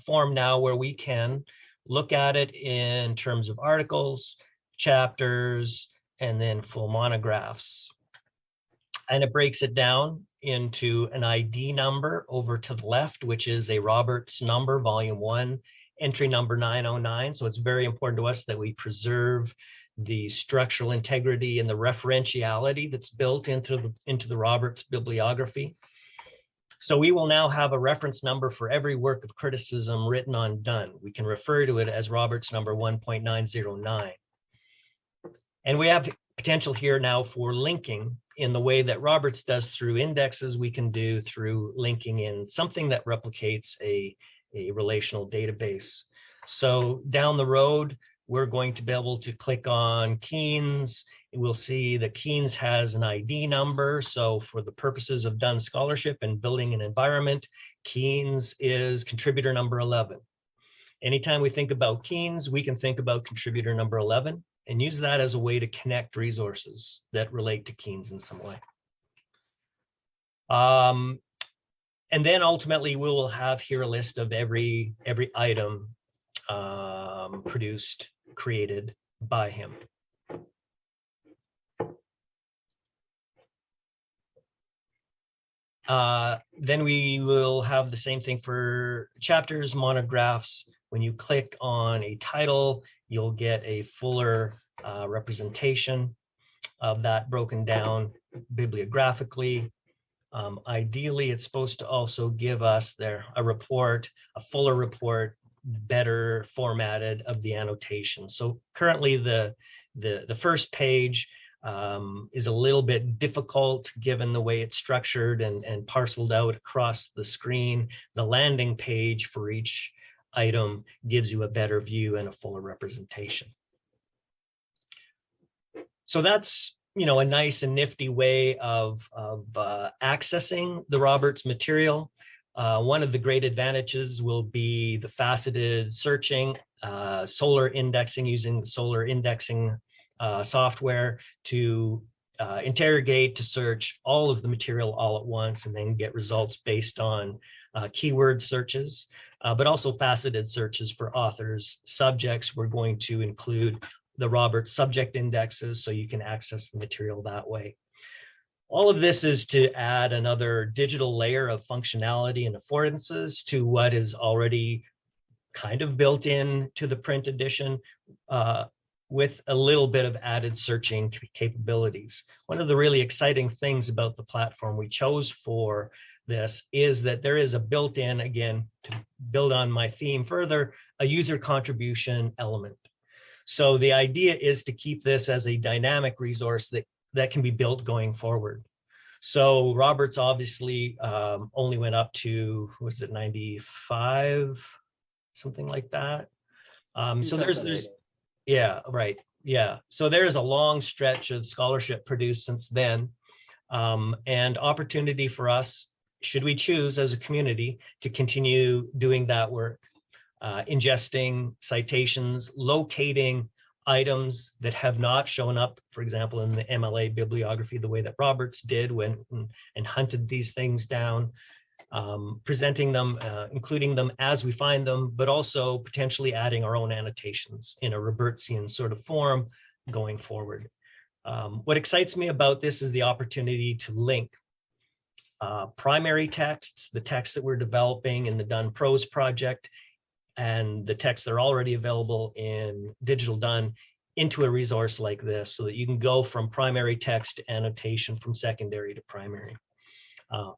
form now where we can look at it in terms of articles, chapters, and then full monographs. And it breaks it down into an ID number over to the left, which is a Roberts number, volume 1, entry number 909. So it's very important to us that we preserve the structural integrity and the referentiality that's built into the Roberts bibliography. So we will now have a reference number for every work of criticism written on Donne. We can refer to it as Roberts number 1.909. And we have potential here now for linking in the way that Roberts does through indexes. We can do through linking in something that replicates a relational database. So down the road, we're going to be able to click on Keynes. We'll see that Keynes has an ID number. So for the purposes of Donne scholarship and building an environment, Keynes is contributor number 11. Anytime we think about Keynes, we can think about contributor number 11 and use that as a way to connect resources that relate to Keynes in some way. And then ultimately we will have here a list of every item produced, created by him. Then we will have the same thing for chapters, monographs. When you click on a title, you'll get a fuller representation of that broken down bibliographically. Ideally, it's supposed to also give us a report, a fuller report, better formatted of the annotation. So currently the first page is a little bit difficult given the way it's structured and parceled out across the screen. The landing page for each item gives you a better view and a fuller representation. So that's, you know, a nice and nifty way of accessing the Roberts material. One of the great advantages will be the faceted searching, Solar indexing, using the Solar indexing software to interrogate, to search all of the material all at once and then get results based on keyword searches, but also faceted searches for authors, subjects. We're going to include the Roberts subject indexes so you can access the material that way. All of this is to add another digital layer of functionality and affordances to what is already kind of built in to the print edition with a little bit of added searching capabilities. One of the really exciting things about the platform we chose for this is that there is a built-in, again, to build on my theme further, a user contribution element. So the idea is to keep this as a dynamic resource that can be built going forward. So Roberts obviously only went up to, what is it, 95, something like that. So there's, yeah, right, yeah. So there's a long stretch of scholarship produced since then, and opportunity for us, should we choose as a community to continue doing that work, ingesting citations, locating items that have not shown up, for example, in the MLA bibliography, the way that Roberts did and hunted these things down, presenting them, including them as we find them, but also potentially adding our own annotations in a Robertsian sort of form going forward. What excites me about this is the opportunity to link primary texts, the texts that we're developing in the Donne Prose project, and the texts that are already available in Digital Donne into a resource like this, so that you can go from primary text to annotation, from secondary to primary.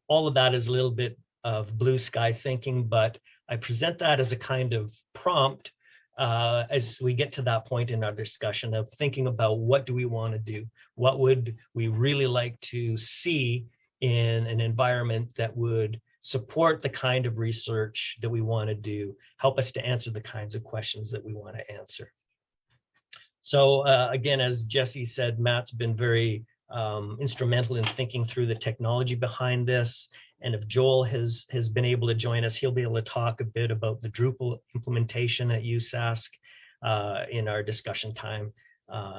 All of that is a little bit of blue sky thinking, but I present that as a kind of prompt as we get to that point in our discussion of thinking about what do we want to do? What would we really like to see in an environment that would support the kind of research that we want to do, help us to answer the kinds of questions that we want to answer. So again, as Jesse said, Matt's been very instrumental in thinking through the technology behind this. And if Joel has been able to join us, he'll be able to talk a bit about the Drupal implementation at USask in our discussion time,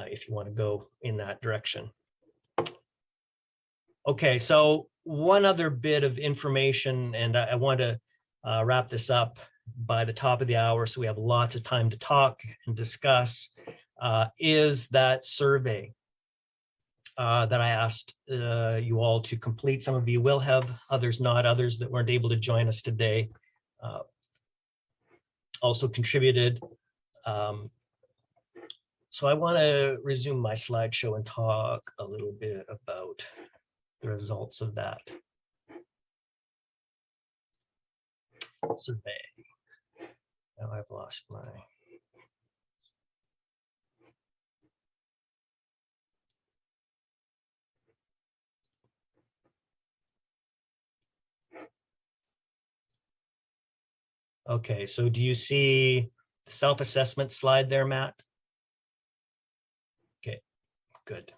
if you want to go in that direction. Okay, so one other bit of information, and I want to wrap this up by the top of the hour so we have lots of time to talk and discuss, is that survey that I asked you all to complete. Some of you will have, others not, others that weren't able to join us today also contributed. So I want to resume my slideshow and talk a little bit about the results of that survey. Now I've lost my... Okay, so do you see the self-assessment slide there, Matt? Okay, good.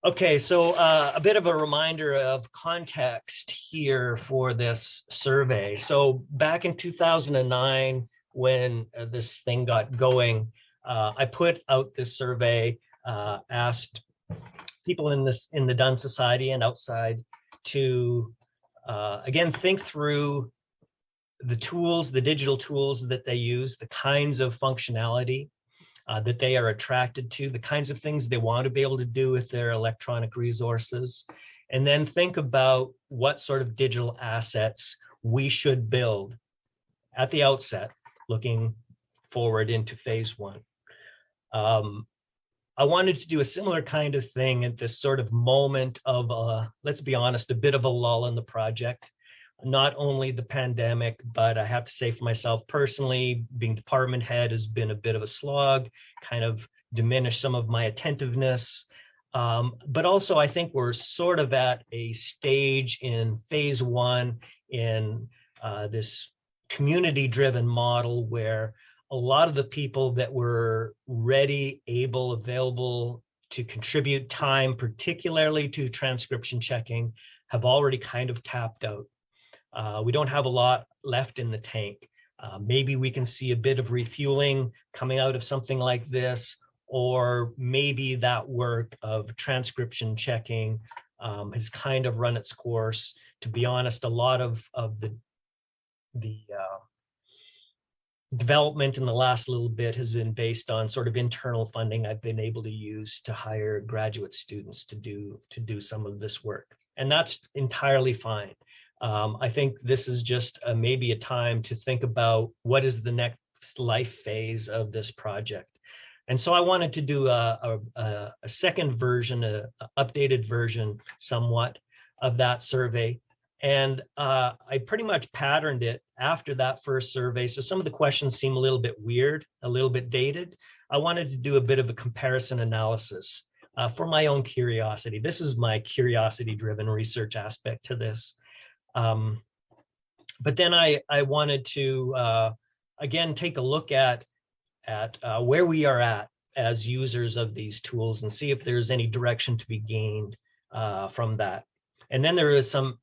Okay, so a bit of a reminder of context here for this survey. So back in 2009, when this thing got going, I put out this survey, asked people in the Donne Society and outside to, again, think through the tools, the digital tools that they use, the kinds of functionality that they are attracted to, the kinds of things they want to be able to do with their electronic resources, and then think about what sort of digital assets we should build at the outset, looking forward into phase one. I wanted to do a similar kind of thing at this sort of moment of, let's be honest, a bit of a lull in the project. Not only the pandemic, but I have to say for myself personally, being department head has been a bit of a slog, kind of diminished some of my attentiveness. But also I think we're sort of at a stage in phase one in this community-driven model where a lot of the people that were ready, able, available to contribute time, particularly to transcription checking, have already kind of tapped out. We don't have a lot left in the tank. Maybe we can see a bit of refueling coming out of something like this, or maybe that work of transcription checking has kind of run its course. To be honest, a lot of the development in the last little bit has been based on sort of internal funding I've been able to use to hire graduate students to do some of this work. And that's entirely fine. I think this is just maybe a time to think about what is the next life phase of this project. And so I wanted to do a second version, an updated version somewhat of that survey. And I pretty much patterned it after that first survey. So some of the questions seem a little bit weird, a little bit dated. I wanted to do a bit of a comparison analysis for my own curiosity. This is my curiosity-driven research aspect to this. But then I wanted to, again, take a look at where we are at as users of these tools and see if there's any direction to be gained from that. And then there is some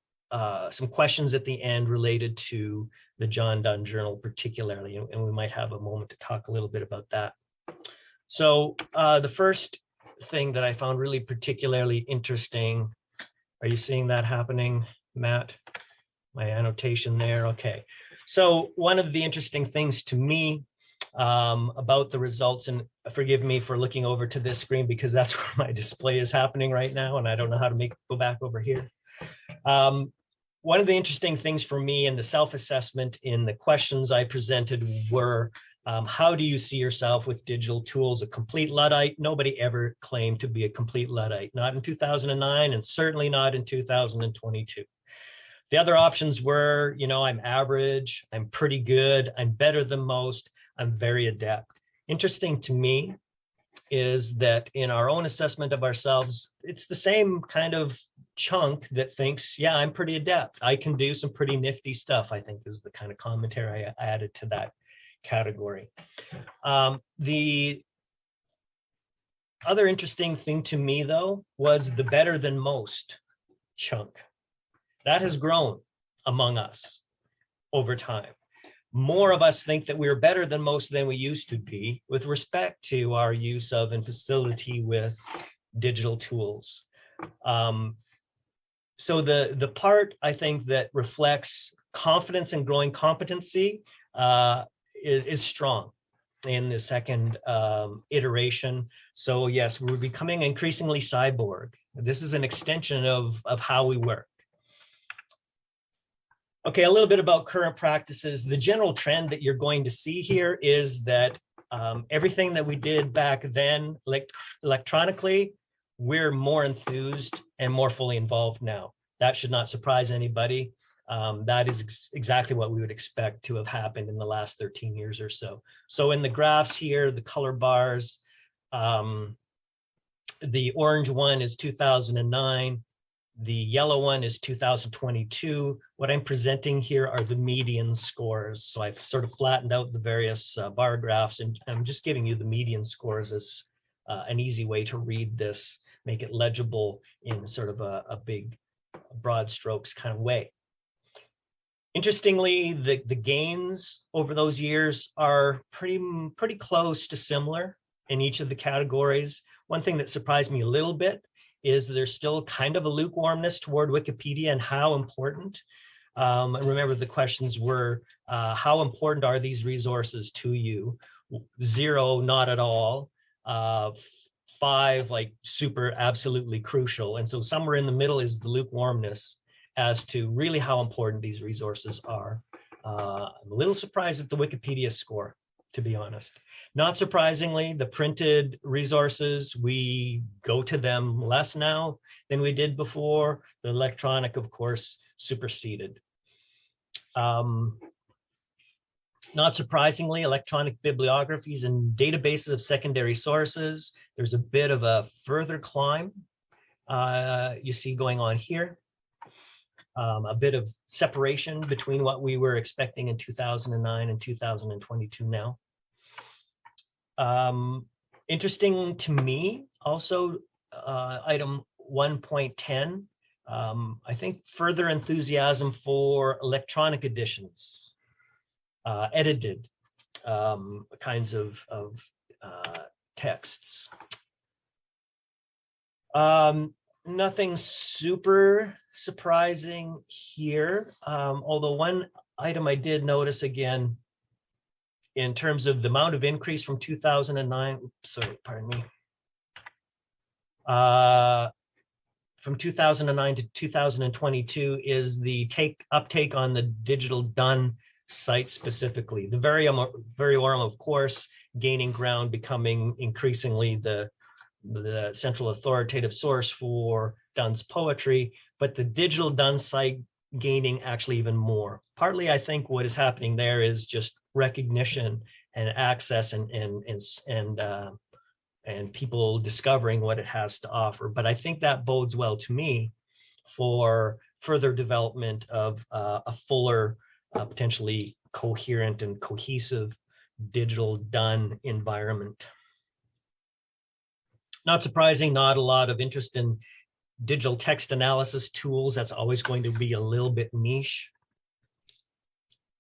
questions at the end related to the John Donne Journal particularly, and we might have a moment to talk a little bit about that. So the first thing that I found really particularly interesting, are you seeing that happening, Matt? My annotation there, okay. So one of the interesting things to me about the results, and forgive me for looking over to this screen because that's where my display is happening right now, and I don't know how to go back over here. One of the interesting things for me in the self-assessment in the questions I presented were, how do you see yourself with digital tools? A complete Luddite? Nobody ever claimed to be a complete Luddite, not in 2009 and certainly not in 2022. The other options were, you know, I'm average, I'm pretty good, I'm better than most, I'm very adept. Interesting to me is that in our own assessment of ourselves, it's the same kind of chunk that thinks, yeah, I'm pretty adept. I can do some pretty nifty stuff, I think is the kind of commentary I added to that category. The other interesting thing to me, though, was the better than most chunk. That has grown among us over time. More of us think that we're better than most than we used to be with respect to our use of and facility with digital tools. So the part I think that reflects confidence and growing competency is strong in the second iteration. So yes, we're becoming increasingly cyborg. This is an extension of how we work. Okay, a little bit about current practices. The general trend that you're going to see here is that everything that we did back then electronically, we're more enthused and more fully involved now. That should not surprise anybody. That is exactly what we would expect to have happened in the last 13 years or so. So in the graphs here, the color bars, the orange one is 2009. The yellow one is 2022. What I'm presenting here are the median scores. So I've sort of flattened out the various bar graphs, and I'm just giving you the median scores as an easy way to read this, make it legible in sort of a big broad strokes kind of way. Interestingly, the gains over those years are pretty close to similar in each of the categories. One thing that surprised me a little bit is there's still kind of a lukewarmness toward Wikipedia and how important. And remember, the questions were, how important are these resources to you? 0, not at all. 5, like super, absolutely crucial. And so somewhere in the middle is the lukewarmness as to really how important these resources are. I'm a little surprised at the Wikipedia score, to be honest. Not surprisingly, the printed resources, we go to them less now than we did before. The electronic, of course, superseded. Not surprisingly, electronic bibliographies and databases of secondary sources, there's a bit of a further climb you see going on here. A bit of separation between what we were expecting in 2009 and 2022 now. Interesting to me, also, item 1.10, I think further enthusiasm for electronic editions, edited kinds of texts. Nothing super surprising here, although one item I did notice again, in terms of the amount of increase from 2009, sorry, pardon me, from 2009 to 2022 is the uptake on the digital Donne site specifically. The Variorum, of course, gaining ground, becoming increasingly the central authoritative source for Donne's poetry, but the digital Donne site gaining actually even more. Partly, I think what is happening there is just recognition and access and people discovering what it has to offer. But I think that bodes well to me for further development of a fuller, potentially coherent and cohesive digital Donne environment. Not surprising, not a lot of interest in digital text analysis tools. That's always going to be a little bit niche.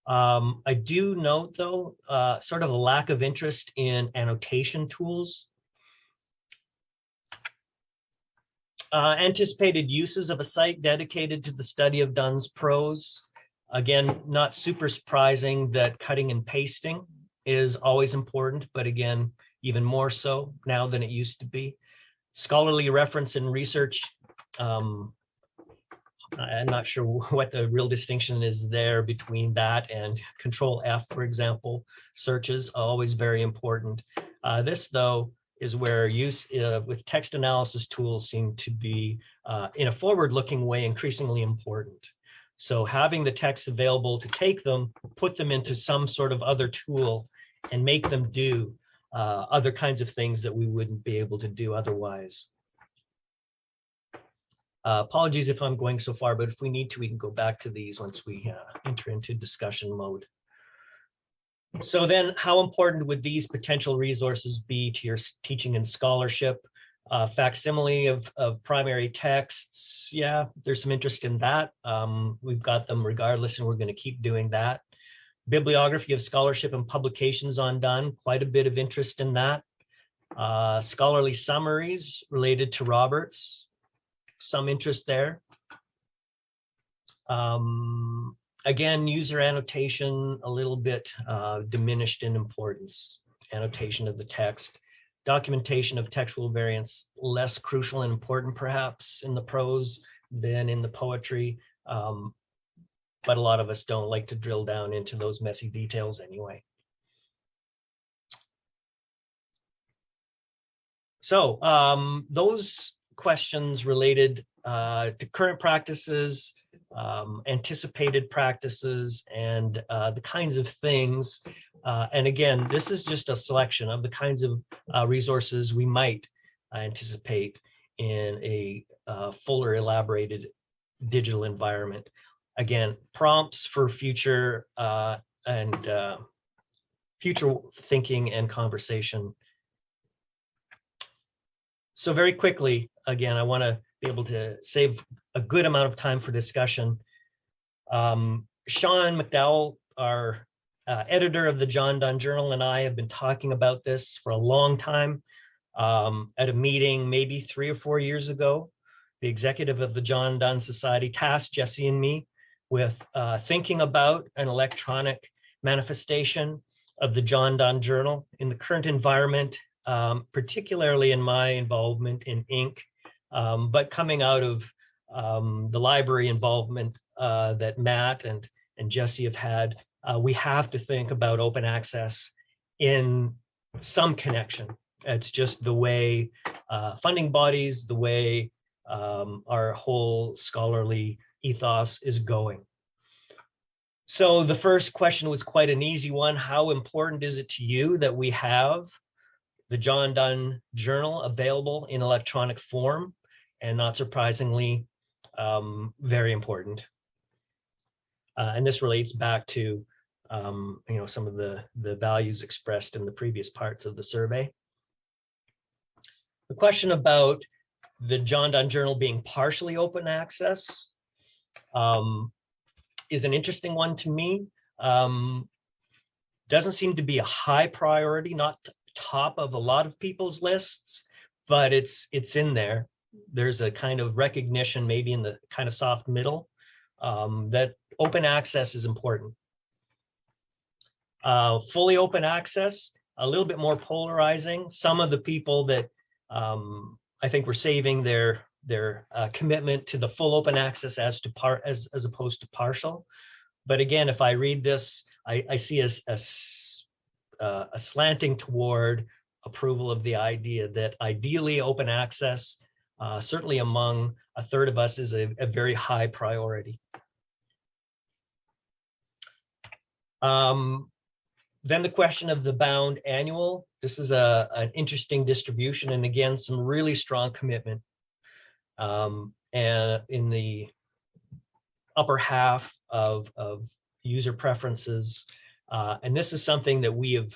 I do note, though, sort of a lack of interest in annotation tools. Anticipated uses of a site dedicated to the study of Donne's prose. Again, not super surprising that cutting and pasting is always important, but again, even more so now than it used to be. Scholarly reference and research, I'm not sure what the real distinction is there between that and Control F, for example. Searches are always very important. This, though, is where use with text analysis tools seem to be, in a forward-looking way, increasingly important. So having the text available to take them, put them into some sort of other tool and make them do other kinds of things that we wouldn't be able to do otherwise. Apologies if I'm going so far, but if we need to, we can go back to these once we enter into discussion mode. So then, how important would these potential resources be to your teaching and scholarship? Facsimile of primary texts, yeah, there's some interest in that. We've got them regardless, and we're going to keep doing that. Bibliography of scholarship and publications on Donne, quite a bit of interest in that. Scholarly summaries related to Roberts, some interest there. Again, user annotation, a little bit diminished in importance. Annotation of the text. Documentation of textual variants, less crucial and important perhaps in the prose than in the poetry. But a lot of us don't like to drill down into those messy details anyway. So those questions related to current practices, anticipated practices, and the kinds of things. And again, this is just a selection of the kinds of resources we might anticipate in a fuller elaborated digital environment. Again, prompts for future future thinking and conversation. So very quickly, again, I want to be able to save a good amount of time for discussion. Sean McDowell, our editor of the John Donne Journal, and I have been talking about this for a long time. At a meeting maybe 3 or 4 years ago, the executive of the John Donne Society tasked Jesse and me with thinking about an electronic manifestation of the John Donne Journal in the current environment, particularly in my involvement in Inc., but coming out of the library involvement that Matt and Jesse have had, we have to think about open access in some connection. It's just the way funding bodies, the way our whole scholarly ethos is going. So the first question was quite an easy one. How important is it to you that we have the John Donne Journal available in electronic form? And not surprisingly, very important. And this relates back to some of the values expressed in the previous parts of the survey. The question about the John Donne Journal being partially open access is an interesting one to me. Doesn't seem to be a high priority, not top of a lot of people's lists, but it's in there. There's a kind of recognition, maybe in the kind of soft middle, that open access is important. Fully open access, a little bit more polarizing. Some of the people that I think were saving their commitment to the full open access as opposed to partial. But again, if I read this, I see a slanting toward approval of the idea that ideally open access, certainly among a third of us, is a very high priority. Then the question of the bound annual. This is an interesting distribution, and again, some really strong commitment. And in the upper half of user preferences, and this is something that we have,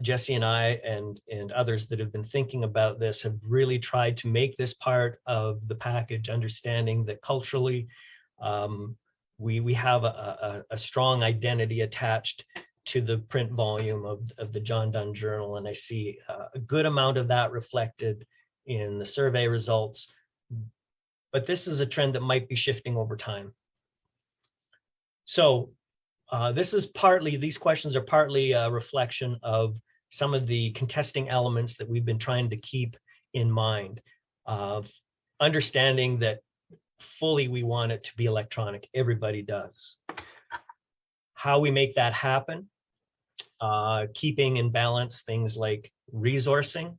Jesse and I and others that have been thinking about this have really tried to make this part of the package, understanding that culturally we have a strong identity attached to the print volume of the John Donne Journal, and I see a good amount of that reflected in the survey results. But this is a trend that might be shifting over time. So these questions are partly a reflection of some of the contesting elements that we've been trying to keep in mind, of understanding that fully we want it to be electronic. Everybody does. How we make that happen, keeping in balance things like resourcing,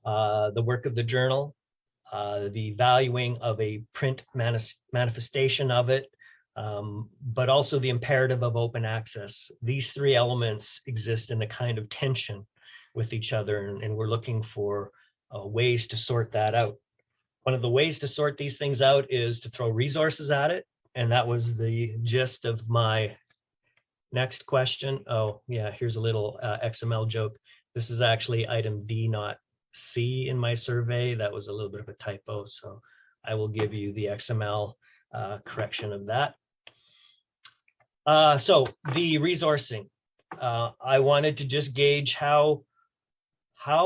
the work of the journal, the valuing of a print manifestation of it, but also the imperative of open access. These three elements exist in a kind of tension with each other, and we're looking for ways to sort that out. One of the ways to sort these things out is to throw resources at it. And that was the gist of my next question. Oh, yeah, here's a little XML joke. This is actually item D, not C in my survey. That was a little bit of a typo. So I will give you the XML correction of that. So the resourcing, I wanted to just gauge how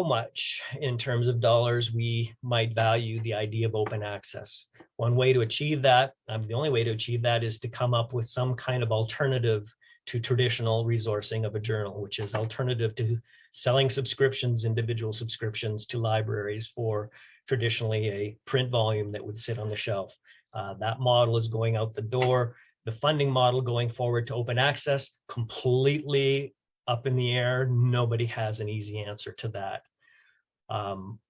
much in terms of dollars we might value the idea of open access. One way to achieve that, the only way to achieve that is to come up with some kind of alternative to traditional resourcing of a journal, which is alternative to selling subscriptions, individual subscriptions to libraries for traditionally a print volume that would sit on the shelf. That model is going out the door. The funding model going forward to open access, completely up in the air. Nobody has an easy answer to that.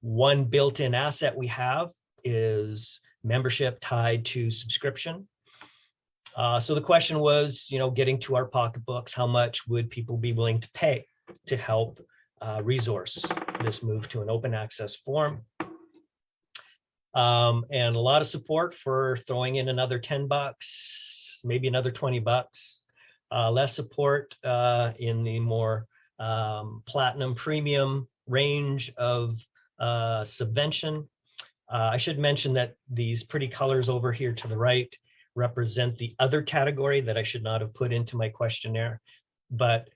One built-in asset we have is membership tied to subscription. So the question was, getting to our pocketbooks, how much would people be willing to pay to help resource this move to an open access form? And a lot of support for throwing in another $10, maybe another $20. Less support in the more platinum premium range of subvention. I should mention that these pretty colors over here to the right represent the other category that I should not have put into my questionnaire. But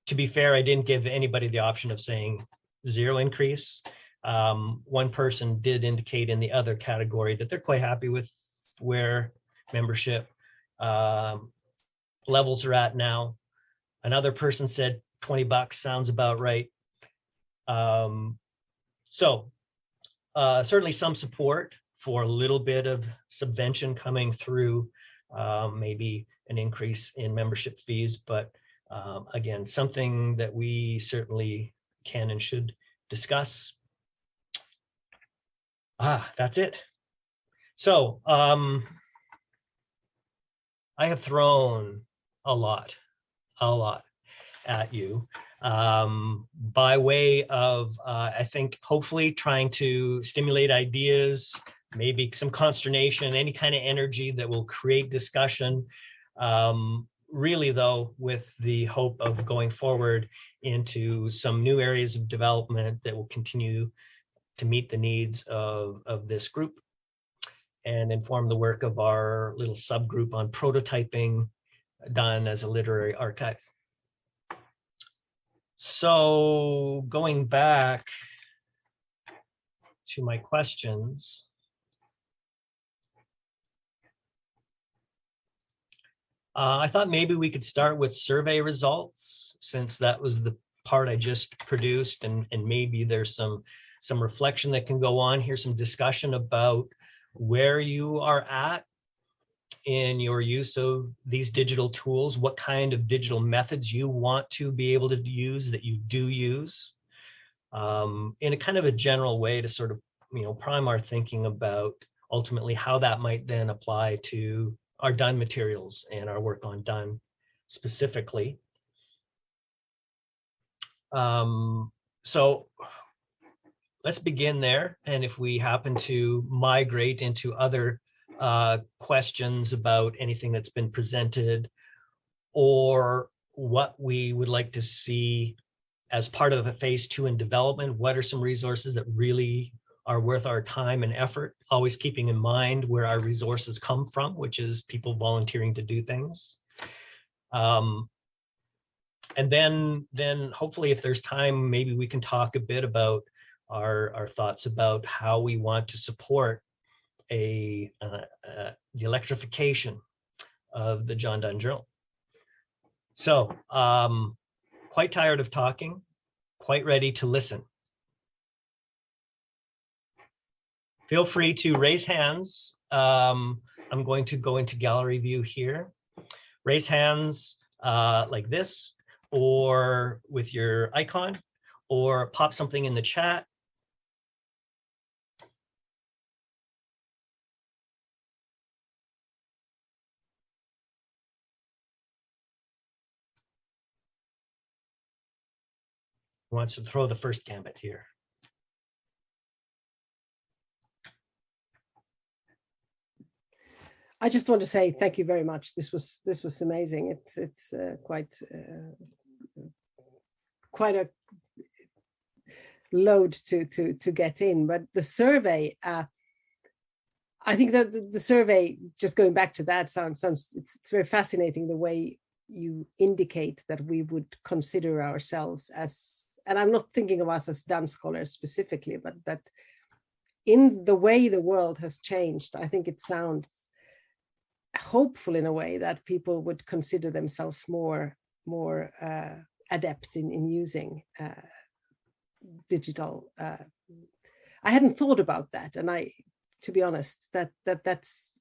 to be fair, I didn't give anybody the option of saying zero increase. One person did indicate in the other category that they're quite happy with where membership levels are at now. Another person said $20 sounds about right. So certainly some support for a little bit of subvention coming through, maybe an increase in membership fees, but again, something that we certainly can and should discuss. That's it. So I have thrown a lot at you by way of, I think, hopefully trying to stimulate ideas, maybe some consternation, any kind of energy that will create discussion. Really, though, with the hope of going forward into some new areas of development that will continue to meet the needs of this group and inform the work of our little subgroup on prototyping done as a literary archive. So going back to my questions, I thought maybe we could start with survey results, since that was the part I just produced, and maybe there's some reflection that can go on here, some discussion about where you are at in your use of these digital tools, what kind of digital methods you want to be able to use, that you do use, in a kind of a general way to sort of, prime our thinking about ultimately how that might then apply to our Donne materials and our work on Donne specifically. So let's begin there. And if we happen to migrate into other questions about anything that's been presented or what we would like to see as part of a phase 2 in development, what are some resources that really are worth our time and effort, always keeping in mind where our resources come from, which is people volunteering to do things. And then hopefully, if there's time, maybe we can talk a bit about our thoughts about how we want to support the electrification of the John Donne Journal. So quite tired of talking, quite ready to listen. Feel free to raise hands. I'm going to go into gallery view here. Raise hands like this, or with your icon, or pop something in the chat. Who wants to throw the first gambit here? I just want to say thank you very much. This was amazing. It's quite a load to get in, but the survey, I think that the survey, just going back to that, sounds it's very fascinating the way you indicate that we would consider ourselves as, and I'm not thinking of us as Donne scholars specifically, but that in the way the world has changed, I think it sounds hopeful in a way that people would consider themselves more adept in using digital. I hadn't thought about that, and to be honest, that's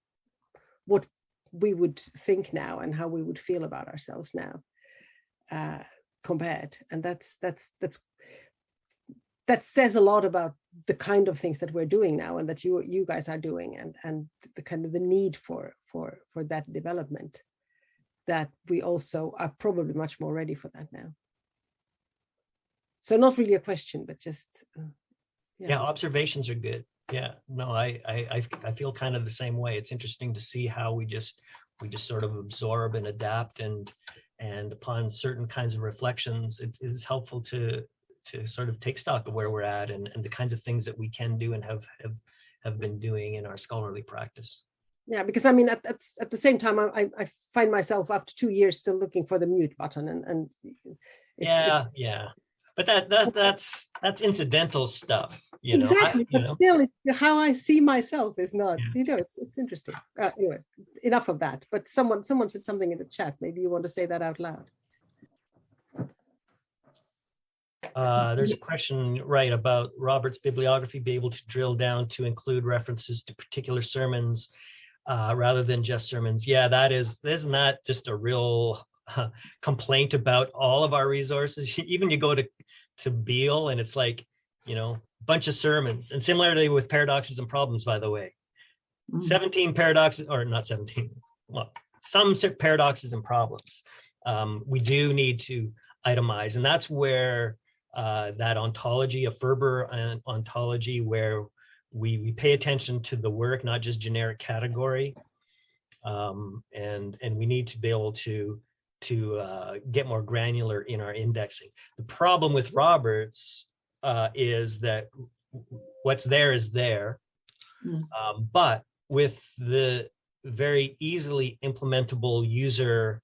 what we would think now and how we would feel about ourselves now compared, and that says a lot about the kind of things that we're doing now and that you guys are doing, and the kind of the need for that development, that we also are probably much more ready for that now. So not really a question, but just yeah, observations are good. Yeah, no, I feel kind of the same way. It's interesting to see how we just sort of absorb and adapt, and upon certain kinds of reflections, it is helpful to sort of take stock of where we're at and the kinds of things that we can do and have been doing in our scholarly practice. Yeah, because I mean, at the same time, I find myself after 2 years still looking for the mute button, and yeah. But that's incidental stuff, you know. Exactly, but still, how I see myself is not. Yeah. It's interesting. Anyway, enough of that. But someone said something in the chat. Maybe you want to say that out loud. There's a question, right, about Robert's bibliography be able to drill down to include references to particular sermons rather than just sermons. Yeah, isn't that just a real complaint about all of our resources? Even you go to Beale and it's like, a bunch of sermons, and similarly with paradoxes and problems, by the way, 17 paradoxes, or not 17, well, some paradoxes and problems. We do need to itemize, and that's where that ontology, a Ferber ontology, where we pay attention to the work, not just generic category, and we need to be able to get more granular in our indexing. The problem with Roberts is that what's there is there, but with the very easily implementable user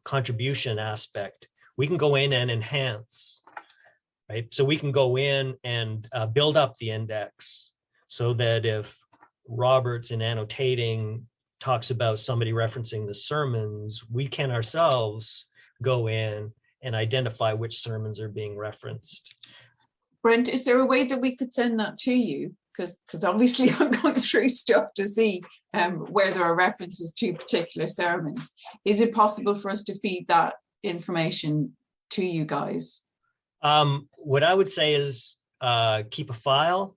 contribution aspect, we can go in and enhance, right? So we can go in and build up the index so that if Roberts in annotating talks about somebody referencing the sermons, we can ourselves go in and identify which sermons are being referenced. Brent, is there a way that we could send that to you? Because obviously I'm going through stuff to see where there are references to particular sermons. Is it possible for us to feed that information to you guys? What I would say is keep a file,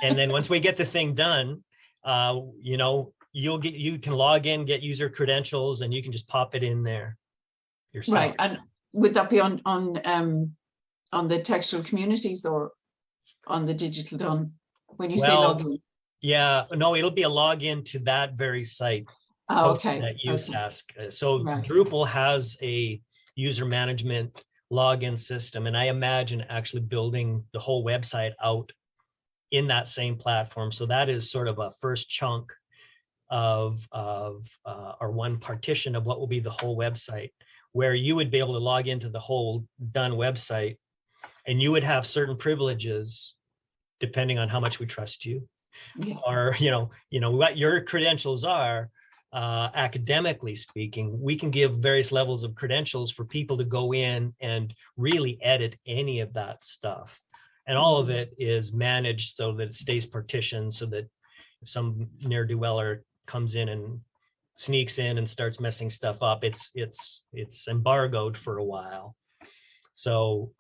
and then once we get the thing done, you can log in, get user credentials, and you can just pop it in there yourself. Right, and would that be on the textual communities or on the digital Donne? When you say login? Yeah, no, it'll be a login to that very site. Oh, okay. That USask. So right. Drupal has a user management login system, and I imagine actually building the whole website out in that same platform. So that is sort of a first chunk of or one partition of what will be the whole website, where you would be able to log into the whole Donne website, and you would have certain privileges depending on how much we trust you, or what your credentials are. Academically speaking, we can give various levels of credentials for people to go in and really edit any of that stuff, and all of it is managed so that it stays partitioned, so that if some ne'er-do-weller comes in and sneaks in and starts messing stuff up, it's embargoed for a while. So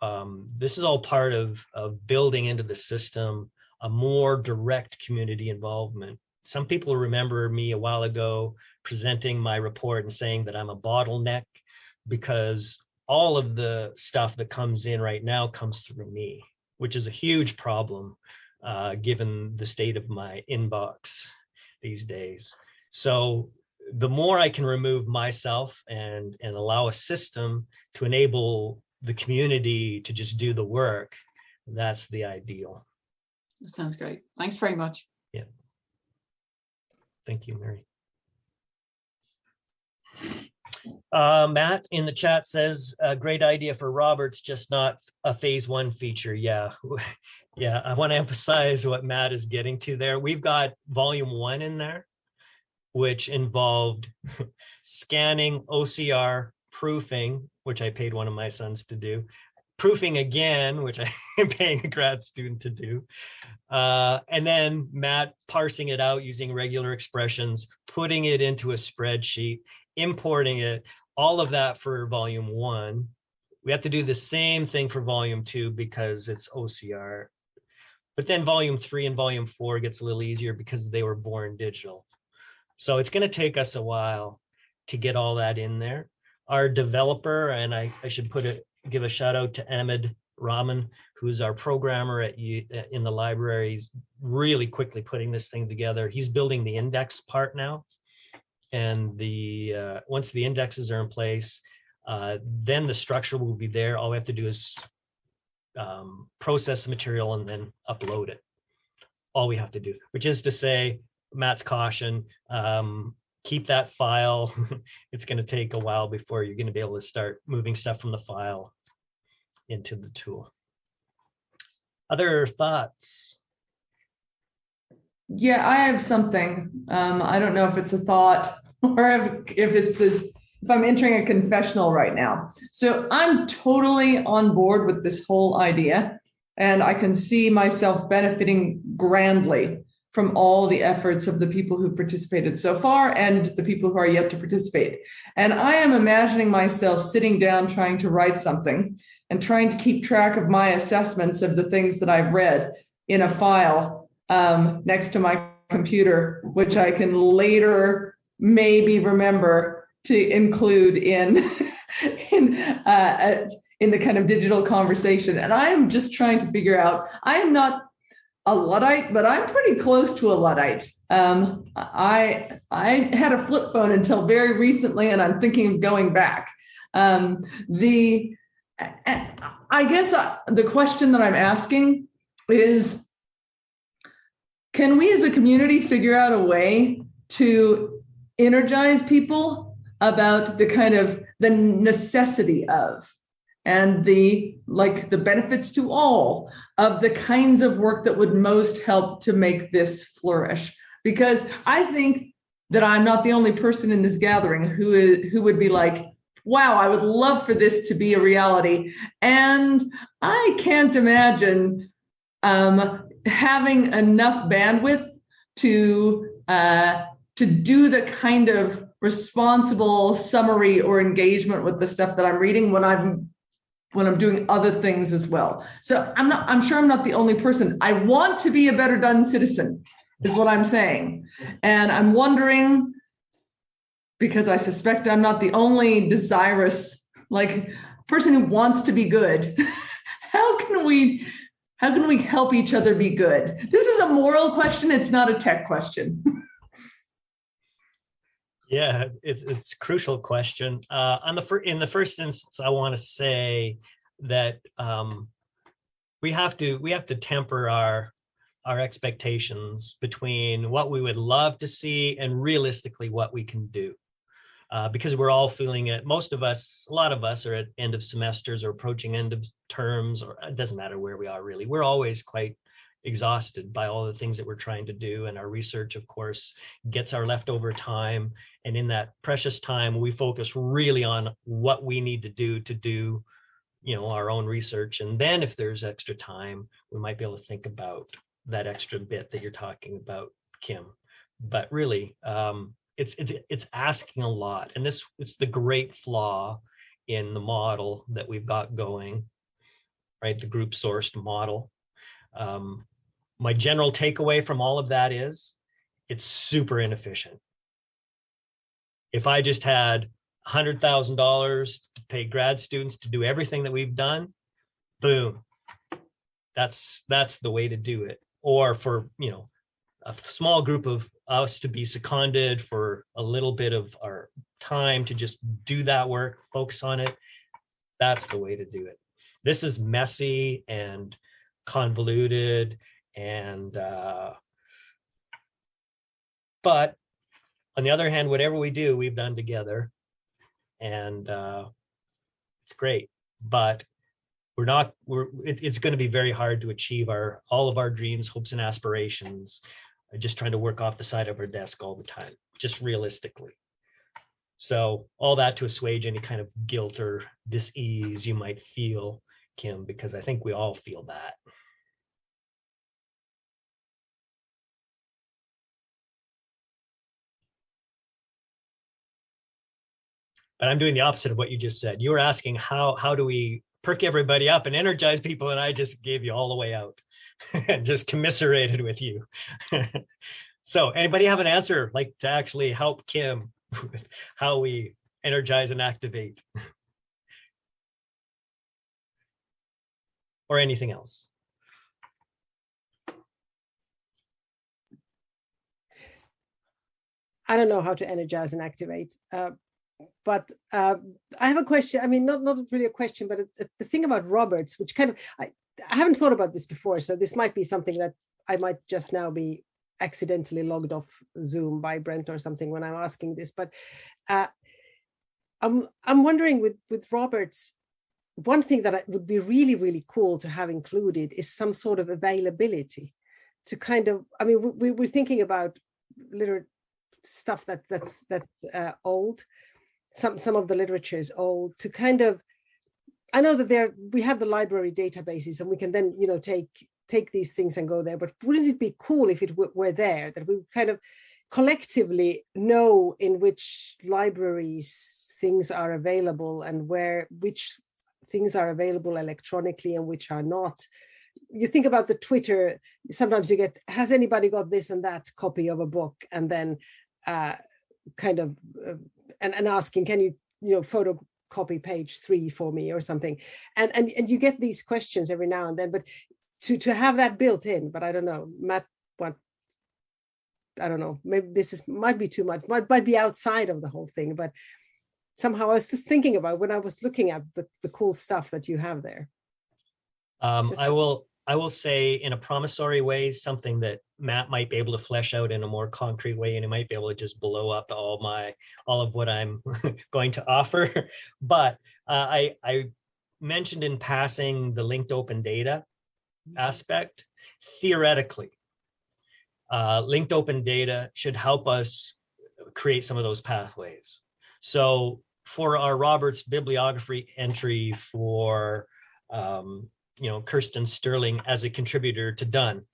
this is all part of building into the system a more direct community involvement. Some people remember me a while ago presenting my report and saying that I'm a bottleneck, because all of the stuff that comes in right now comes through me, which is a huge problem given the state of my inbox these days. So the more I can remove myself and allow a system to enable the community to just do the work, that's the ideal. That sounds great. Thanks very much. Yeah. Thank you, Mary. Matt in the chat says, great idea for Roberts, just not a phase 1 feature. Yeah. Yeah, I want to emphasize what Matt is getting to there. We've got volume 1 in there, which involved scanning, OCR, proofing, which I paid one of my sons to do, proofing again, which I'm paying a grad student to do. And then Matt parsing it out using regular expressions, putting it into a spreadsheet, importing it, all of that for volume 1. We have to do the same thing for volume 2 because it's OCR. But then volume 3 and volume 4 gets a little easier because they were born digital. So it's going to take us a while to get all that in there. Our developer, and I should give a shout out to Ahmed Rahman, who's our programmer in the library. He's really quickly putting this thing together. He's building the index part now. And once the indexes are in place, then the structure will be there. All we have to do is process the material and then upload it. All we have to do, which is to say, Matt's caution, keep that file. It's going to take a while before you're going to be able to start moving stuff from the file into the tool. Other thoughts? Yeah, I have something. I don't know if it's a thought or if I'm entering a confessional right now. So I'm totally on board with this whole idea, and I can see myself benefiting grandly from all the efforts of the people who participated so far and the people who are yet to participate. And I am imagining myself sitting down trying to write something and trying to keep track of my assessments of the things that I've read in a file next to my computer, which I can later maybe remember to include in the kind of digital conversation. And I'm just trying to figure out, I am not a Luddite, but I'm pretty close to a Luddite. I had a flip phone until very recently, and I'm thinking of going back. I guess the question that I'm asking is, can we as a community figure out a way to energize people about the kind of the necessity of and the benefits to all of the kinds of work that would most help to make this flourish? Because I think that I'm not the only person in this gathering who would be like, wow, I would love for this to be a reality. And I can't imagine having enough bandwidth to do the kind of responsible summary or engagement with the stuff that I'm reading when I'm doing other things as well. So I'm sure I'm not the only person. I want to be a better done citizen, is what I'm saying. And I'm wondering, because I suspect I'm not the only desirous, person who wants to be good, how can we help each other be good? This is a moral question. It's not a tech question. Yeah, it's a crucial question. In the first instance, I want to say that we have to temper our expectations between what we would love to see and realistically what we can do, because we're all feeling it. Most of us, a lot of us, are at end of semesters or approaching end of terms, or it doesn't matter where we are really. We're always quite exhausted by all the things that we're trying to do, and our research, of course, gets our leftover time. And in that precious time, we focus really on what we need to do, our own research. And then if there's extra time, we might be able to think about that extra bit that you're talking about, Kim. But really, it's asking a lot, and it's the great flaw in the model that we've got going, right? The group sourced model. My general takeaway from all of that is it's super inefficient. If I just had $100,000 to pay grad students to do everything that we've done, boom, that's the way to do it. Or for a small group of us to be seconded for a little bit of our time to just do that work, focus on it, that's the way to do it. This is messy and convoluted, and but on the other hand, whatever we do, we've done together, and it's great. But it's going to be very hard to achieve all of our dreams, hopes, and aspirations, just trying to work off the side of our desk all the time, just realistically. So all that to assuage any kind of guilt or dis-ease you might feel, Kim, because I think we all feel that. But I'm doing the opposite of what you just said. You were asking how do we perk everybody up and energize people, and I just gave you all the way out and just commiserated with you. So anybody have an answer, like to actually help Kim with how we energize and activate? Or anything else? I don't know how to energize and activate, but I have a question. I mean, not really a question, but the thing about Roberts, which kind of, I haven't thought about this before, so this might be something that I might just now be accidentally logged off Zoom by Brent or something when I'm asking this, but I'm wondering with Roberts, one thing that would be really, really cool to have included is some sort of availability to kind of, I mean, we're thinking about literate stuff that's old. Some of the literature is old, to kind of, I know that we have the library databases and we can then, you know, take these things and go there, but wouldn't it be cool if it were there, that we kind of collectively know in which libraries things are available and which things are available electronically and which are not. You think about the Twitter, sometimes you get, has anybody got this and that copy of a book? And then kind of, and asking, can you photocopy page 3 for me or something? And you get these questions every now and then, but to have that built in, but I don't know, Matt, I don't know, maybe might be too much, might be outside of the whole thing, but somehow I was just thinking about when I was looking at the cool stuff that you have there. I will say in a promissory way, something that Matt might be able to flesh out in a more concrete way, and he might be able to just blow up all of what I'm going to offer. But I mentioned in passing the linked open data aspect. Theoretically, linked open data should help us create some of those pathways. So for our Roberts bibliography entry for Kirsten Sterling as a contributor to Donne,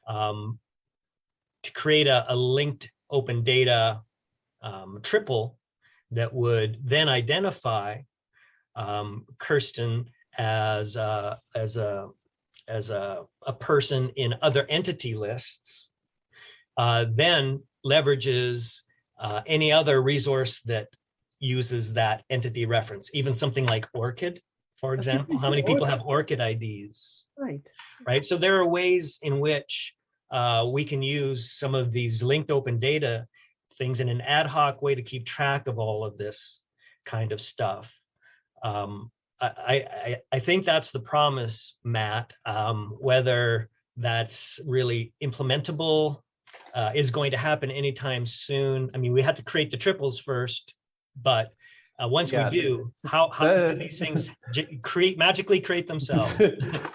to create a linked open data triple that would then identify Kirsten as a person in other entity lists, then leverages any other resource that uses that entity reference, even something like ORCID, for example. How many people have ORCID IDs? Right. So there are ways in which we can use some of these linked open data things in an ad hoc way to keep track of all of this kind of stuff. I think that's the promise, Matt. Whether that's really implementable is going to happen anytime soon. I mean, we had to create the triples first, but once we do, how do these things magically create themselves?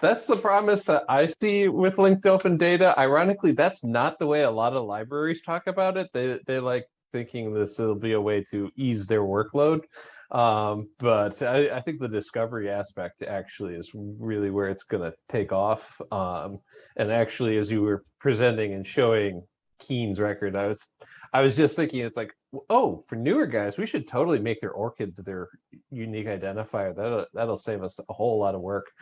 That's the promise I see with linked open data. Ironically, that's not the way a lot of libraries talk about it. They like thinking this will be a way to ease their workload. But I think the discovery aspect actually is really where it's going to take off. And actually, as you were presenting and showing Keen's record, I was just thinking, it's like, oh, for newer guys, we should totally make their ORCID their unique identifier. That'll save us a whole lot of work.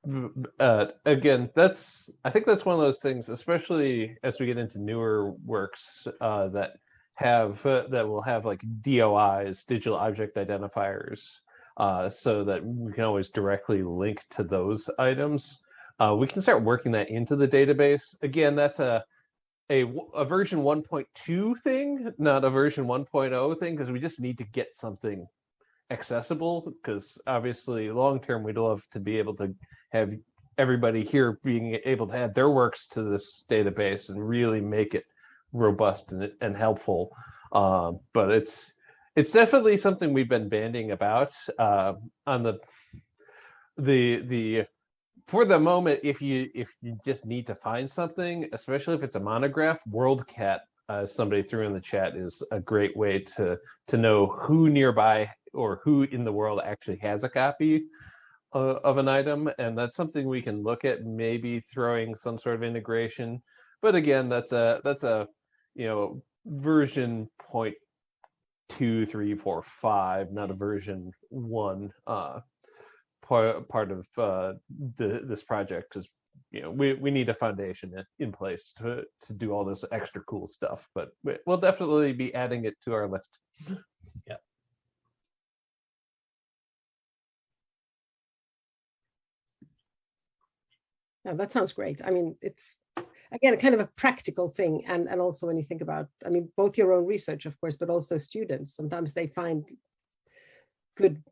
Again, I think that's one of those things, especially as we get into newer works that will have like DOIs, digital object identifiers, so that we can always directly link to those items. we can start working that into the database. Again, that's a version 1.2 thing, not a version 1.0 thing, because we just need to get something accessible, because obviously long term we'd love to be able to have everybody here being able to add their works to this database and really make it robust and helpful. But it's definitely something we've been banding about. On the for the moment, if you just need to find something, especially if it's a monograph, WorldCat, somebody threw in the chat, is a great way to know who nearby or who in the world actually has a copy of an item, and that's something we can look at, maybe throwing some sort of integration. But again, that's a version 0.2, 3, 4, 5, not a version 1 part of this project, because we need a foundation in place to do all this extra cool stuff. But we'll definitely be adding it to our list. Yeah. Yeah, that sounds great. I mean, it's again kind of a practical thing, and also when you think about, I mean, both your own research, of course, but also students. Sometimes they find good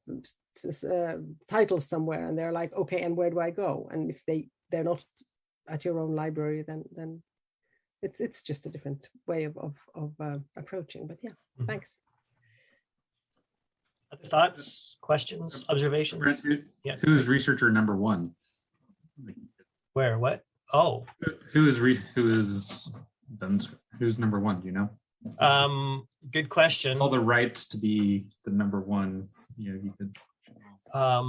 titles somewhere, and they're like, okay, and where do I go? And if they're not at your own library, then it's just a different way of approaching. But yeah, thanks. Other thoughts, questions, observations? Brent, Yeah. who is researcher number 1? Where? What? Oh. Who's number 1? Do you know? Good question. All the rights to be the number 1. You could. I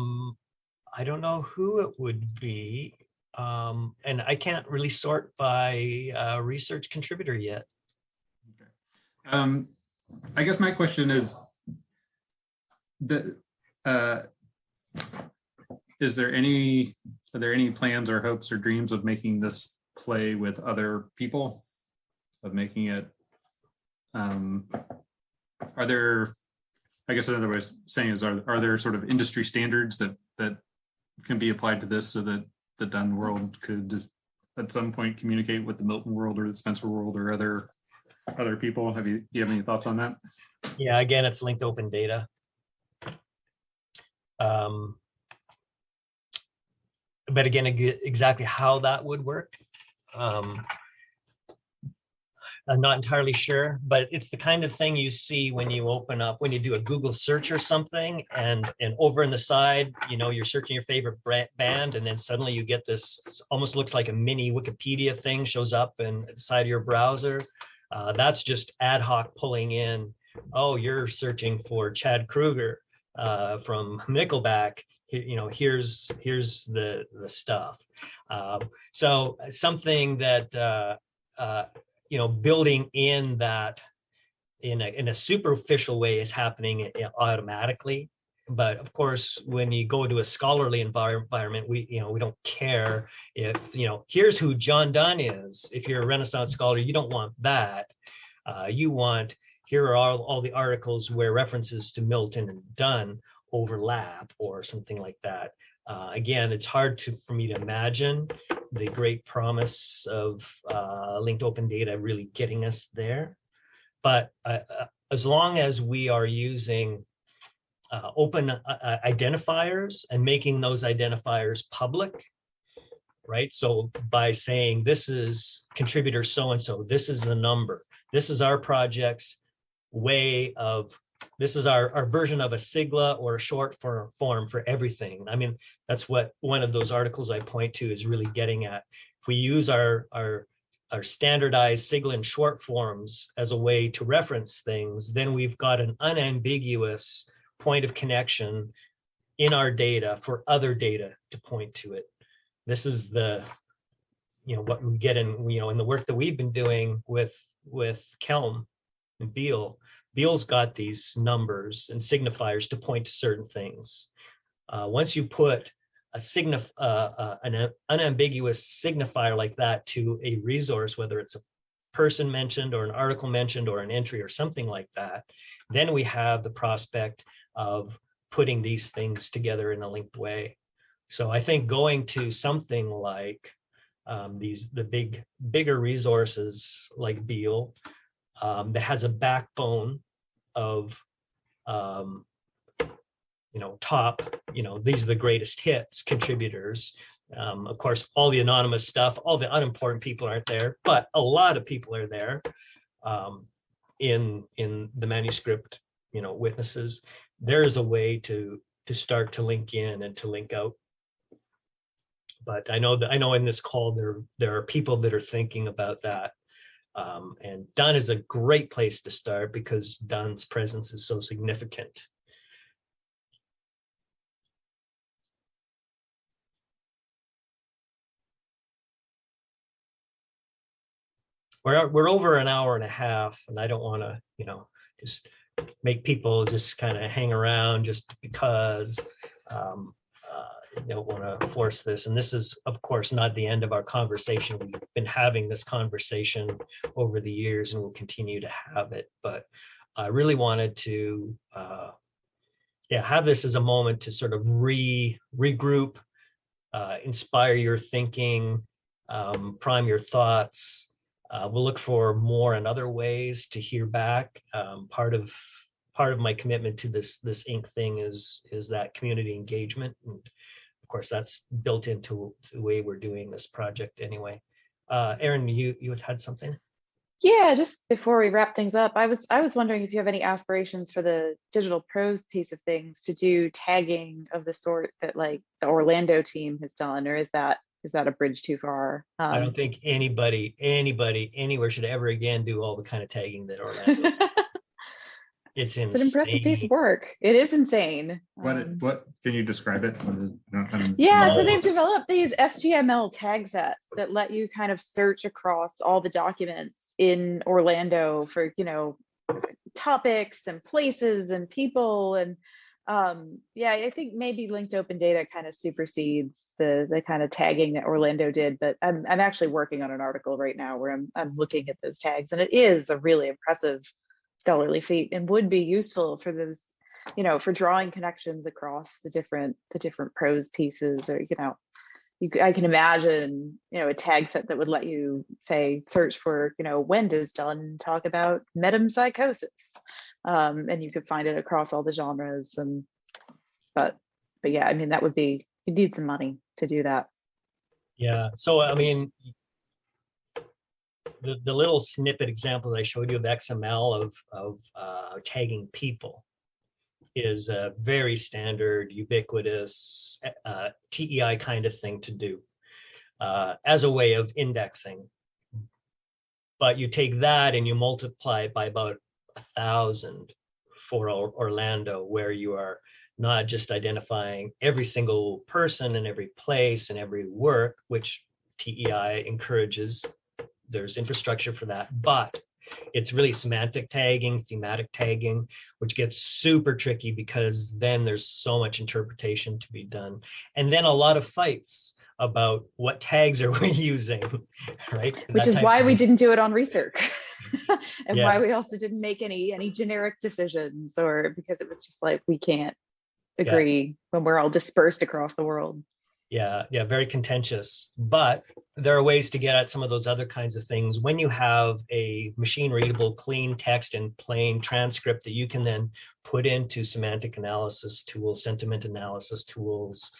don't know who it would be, and I can't really sort by research contributor yet. Okay. I guess my question is that are there any plans or hopes or dreams of making this play with other people, of making it are there, I guess another way of saying is, are there sort of industry standards that can be applied to this, so that the Donne world could at some point communicate with the Milton world or the Spencer world or other people? Do you have any thoughts on that? Yeah, again, it's linked open data. But again, exactly how that would work, I'm not entirely sure, but it's the kind of thing you see when you do a Google search or something, and over in the side, you're searching your favorite band, and then suddenly you get this, almost looks like a mini Wikipedia thing shows up in the side of your browser. That's just ad hoc pulling in, oh, you're searching for Chad Kroeger from Nickelback. Here's the stuff. So something that building in that in a superficial way is happening automatically. But of course, when you go to a scholarly environment, we don't care if here's who John Donne is. If you're a Renaissance scholar, you don't want that. You want, here are all the articles where references to Milton and Donne overlap or something like that. Again, it's hard for me to imagine the great promise of linked open data really getting us there. But as long as we are using open identifiers and making those identifiers public, right? So by saying this is contributor so-and-so, this is the number, this is our project's way of, this is our version of a sigla or a short form for everything. I mean, that's what one of those articles I point to is really getting at. If we use our standardized sigla and short forms as a way to reference things, then we've got an unambiguous point of connection in our data for other data to point to it. This is the, what we get in, in the work that we've been doing with Kelm and Beal. Beal's got these numbers and signifiers to point to certain things. Once you put an unambiguous signifier like that to a resource, whether it's a person mentioned or an article mentioned or an entry or something like that, then we have the prospect of putting these things together in a linked way. So I think going to something like bigger resources like Beale, that has a backbone of top, these are the greatest hits contributors. Of course, all the anonymous stuff, all the unimportant people aren't there, but a lot of people are there in the manuscript, witnesses. There is a way to start to link in and to link out. But I know in this call there are people that are thinking about that. And Donne is a great place to start because Donne's presence is so significant. We're over an hour and a half, and I don't want to, just make people just kind of hang around just because I don't want to force this. And this is, of course, not the end of our conversation. We've been having this conversation over the years, and we'll continue to have it. But I really wanted to, have this as a moment to sort of regroup, inspire your thinking, prime your thoughts. We'll look for more and other ways to hear back. Part of my commitment to this Inc. thing is that community engagement, and of course that's built into the way we're doing this project anyway. Erin, you had something? Yeah, just before we wrap things up, I was wondering if you have any aspirations for the digital prose piece of things to do tagging of the sort that like the Orlando team has done, or is that a bridge too far? I don't think anybody anywhere should ever again do all the kind of tagging that Orlando. It's insane. It's an impressive piece of work. It is insane. What can you describe it? Yeah, so they've developed these SGML tag sets that let you kind of search across all the documents in Orlando for, topics and places and people. And I think maybe linked open data kind of supersedes the kind of tagging that Orlando did. But I'm actually working on an article right now where I'm looking at those tags, and it is a really impressive scholarly feat and would be useful for those, for drawing connections across the different prose pieces, or I can imagine a tag set that would let you say search for when does Donne talk about metempsychosis, and you could find it across all the genres. And but yeah, I mean, that would be, you need some money to do that. Yeah, so I mean, the little snippet example that I showed you of XML of tagging people is a very standard, ubiquitous TEI kind of thing to do as a way of indexing. But you take that and you multiply it by about 1,000 for Orlando, where you are not just identifying every single person and every place and every work, which TEI encourages. There's infrastructure for that, but it's really semantic tagging, thematic tagging, which gets super tricky because then there's so much interpretation to be done. And then a lot of fights about what tags are we using, right? Which is why we didn't do it on research. And why we also didn't make any generic decisions, or because it was just like, we can't agree when we're all dispersed across the world. Yeah, very contentious. But there are ways to get at some of those other kinds of things when you have a machine readable, clean text and plain transcript that you can then put into semantic analysis tools, sentiment analysis tools,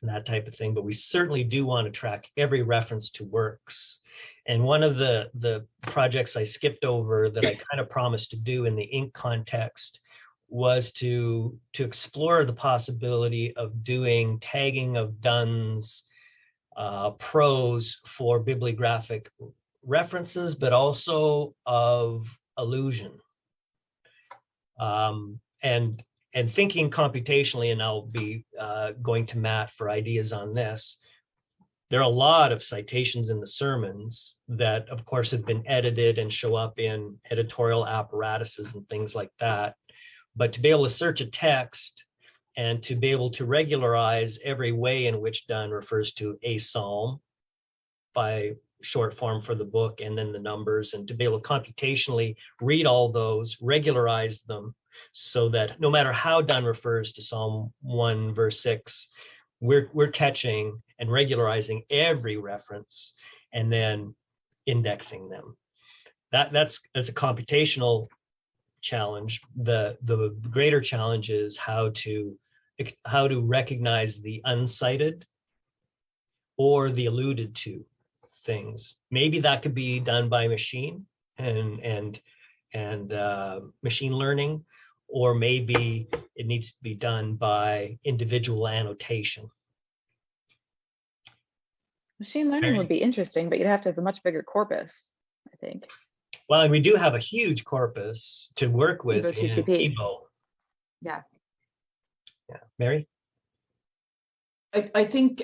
and that type of thing. But we certainly do want to track every reference to works. And one of the projects I skipped over that I kind of promised to do in the Inc. context was to explore the possibility of doing tagging of Donne's prose for bibliographic references, but also of allusion. And thinking computationally, and I'll be going to Matt for ideas on this, there are a lot of citations in the sermons that, of course, have been edited and show up in editorial apparatuses and things like that. But to be able to search a text and to be able to regularize every way in which Donne refers to a psalm by short form for the book and then the numbers, and to be able to computationally read all those, regularize them, so that no matter how Donne refers to Psalm 1 verse 6, we're catching and regularizing every reference and then indexing them. That's a computational challenge. The greater challenge is how to recognize the uncited or the alluded to things. Maybe that could be done by machine and machine learning, or maybe it needs to be done by individual annotation. Machine learning would be interesting, but you'd have to have a much bigger corpus, I think. Well, and we do have a huge corpus to work with Evo in TCP. Evo. Yeah. Yeah, Mary? I think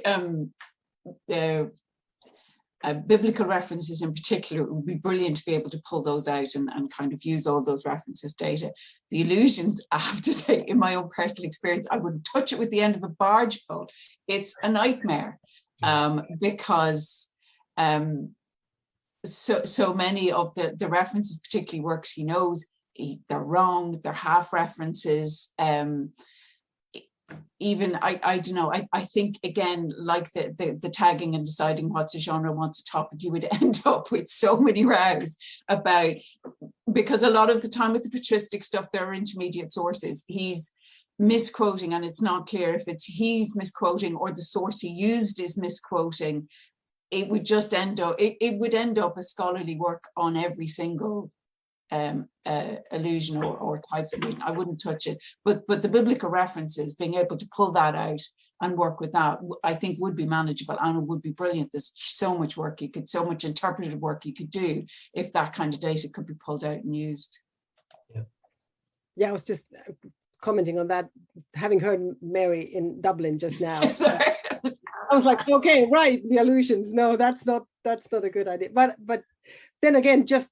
biblical references in particular, it would be brilliant to be able to pull those out and kind of use all those references data. The illusions, I have to say, in my own personal experience, I wouldn't touch it with the end of a barge pole. It's a nightmare because so many of the references, particularly works he knows, they're wrong, they're half references. Even I don't know, I think again, like the tagging and deciding what's a genre, what's a topic, you would end up with so many rows about, because a lot of the time with the patristic stuff, there are intermediate sources. He's misquoting and it's not clear if it's he's misquoting or the source he used is misquoting. It would just end up, it would end up a scholarly work on every single allusion or type of allusion. I wouldn't touch it, but the biblical references, being able to pull that out and work with that, I think would be manageable and it would be brilliant. There's so much work so much interpretive work you could do if that kind of data could be pulled out and used. Yeah, I was just commenting on that, having heard Mary in Dublin just now. I was like, okay, right, the allusions. No, that's not a good idea. But then again, just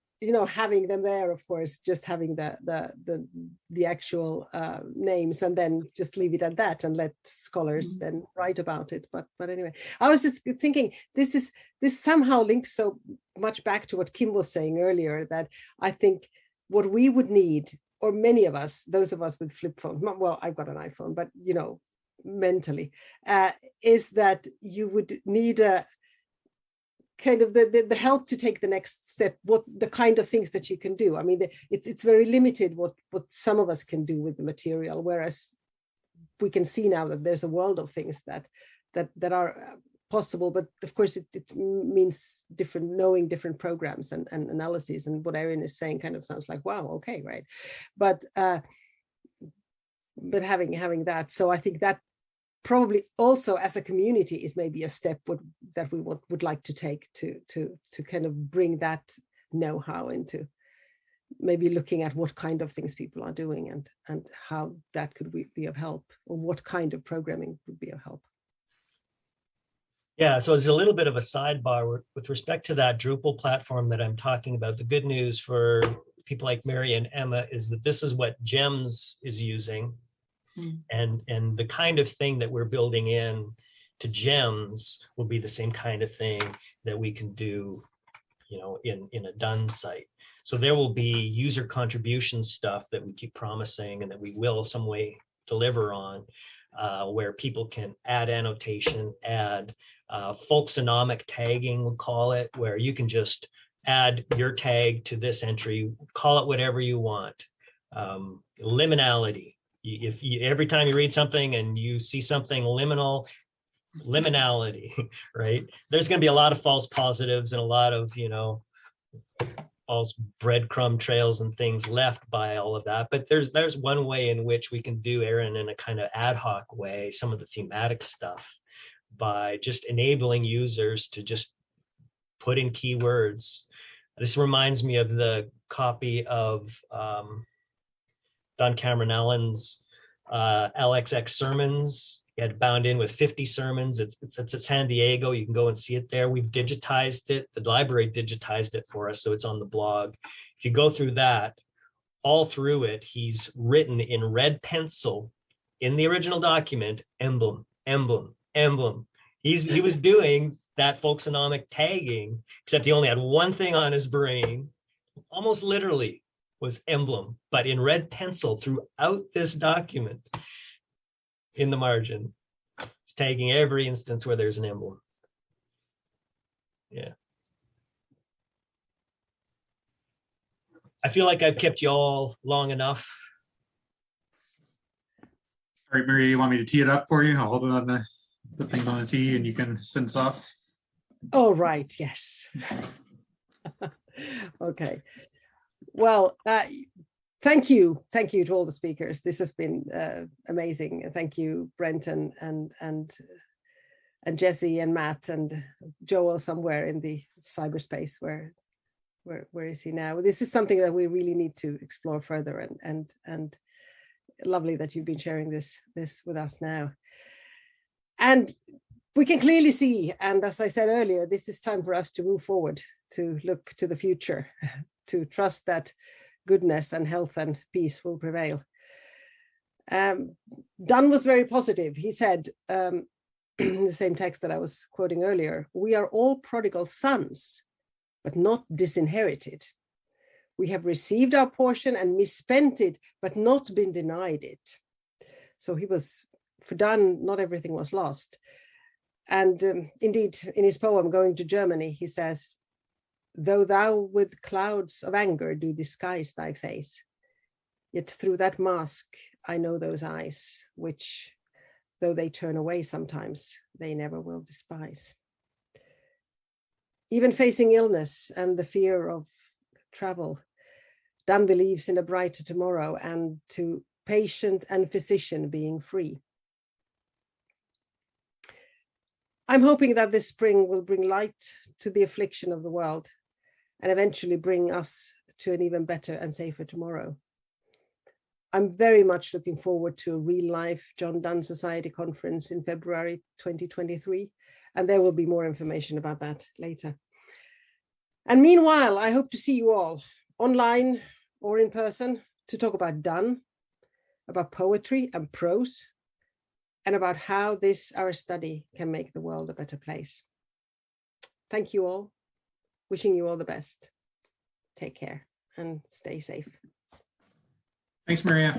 having them there, of course, just having the actual names, and then just leave it at that and let scholars then write about it. But anyway, I was just thinking this somehow links so much back to what Kim was saying earlier, that I think what we would need, or many of us, those of us with flip phones, well, I've got an iPhone, but mentally, is that you would need a kind of the help to take the next step, what the kind of things that you can do. I mean, it's very limited what some of us can do with the material, whereas we can see now that there's a world of things that are possible. But of course, it means knowing different programs and analyses. And what Erin is saying kind of sounds like, wow, okay, right. But having that, so I think that probably also as a community is maybe a step that we would like to take to kind of bring that know-how into maybe looking at what kind of things people are doing and how that could be of help, or what kind of programming would be of help. Yeah, so it's a little bit of a sidebar with respect to that Drupal platform that I'm talking about. The good news for people like Mary and Emma is that this is what GEMS is using. And the kind of thing that we're building in to GEMS will be the same kind of thing that we can do, in a Donne site. So there will be user contribution stuff that we keep promising and that we will some way deliver on, where people can add annotation, add folksonomic tagging, we'll call it, where you can just add your tag to this entry, call it whatever you want. Liminality. If every time you read something and you see something liminality, right? There's going to be a lot of false positives and a lot of, false breadcrumb trails and things left by all of that. But there's one way in which we can do, Erin, in a kind of ad hoc way, some of the thematic stuff by just enabling users to just put in keywords. This reminds me of the copy of Don Cameron Allen's LXX sermons. He had bound in with 50 sermons. It's at San Diego. You can go and see it there. We've digitized it. The library digitized it for us, so it's on the blog. If you go through that, all through it, he's written in red pencil in the original document, emblem, emblem, emblem. He was doing that folksonomic tagging, except he only had one thing on his brain, almost literally, was emblem, but in red pencil throughout this document in the margin. It's tagging every instance where there's an emblem. Yeah. I feel like I've kept you all long enough. All right, Maria, you want me to tee it up for you? I'll hold it on the thing on the tee and you can send us off. All right, yes. Okay. Well, thank you to all the speakers. This has been amazing. Thank you, Brent and Jesse and Matt and Joel somewhere in the cyberspace. Where is he now? This is something that we really need to explore further, and lovely that you've been sharing this with us now. And we can clearly see, and as I said earlier, this is time for us to move forward, to look to the future, to trust that goodness and health and peace will prevail. Donne was very positive. He said, in the same text that I was quoting earlier, we are all prodigal sons, but not disinherited. We have received our portion and misspent it, but not been denied it. So for Donne, not everything was lost. And indeed, in his poem, Going to Germany, he says, though thou with clouds of anger do disguise thy face, yet through that mask I know those eyes, which, though they turn away sometimes, they never will despise. Even facing illness and the fear of travel, Donne believes in a brighter tomorrow and to patient and physician being free. I'm hoping that this spring will bring light to the affliction of the world and eventually bring us to an even better and safer tomorrow. I'm very much looking forward to a real life John Donne Society conference in February 2023, and there will be more information about that later. And meanwhile, I hope to see you all online or in person to talk about Donne, about poetry and prose, and about how our study can make the world a better place. Thank you all. Wishing you all the best. Take care and stay safe. Thanks, Maria.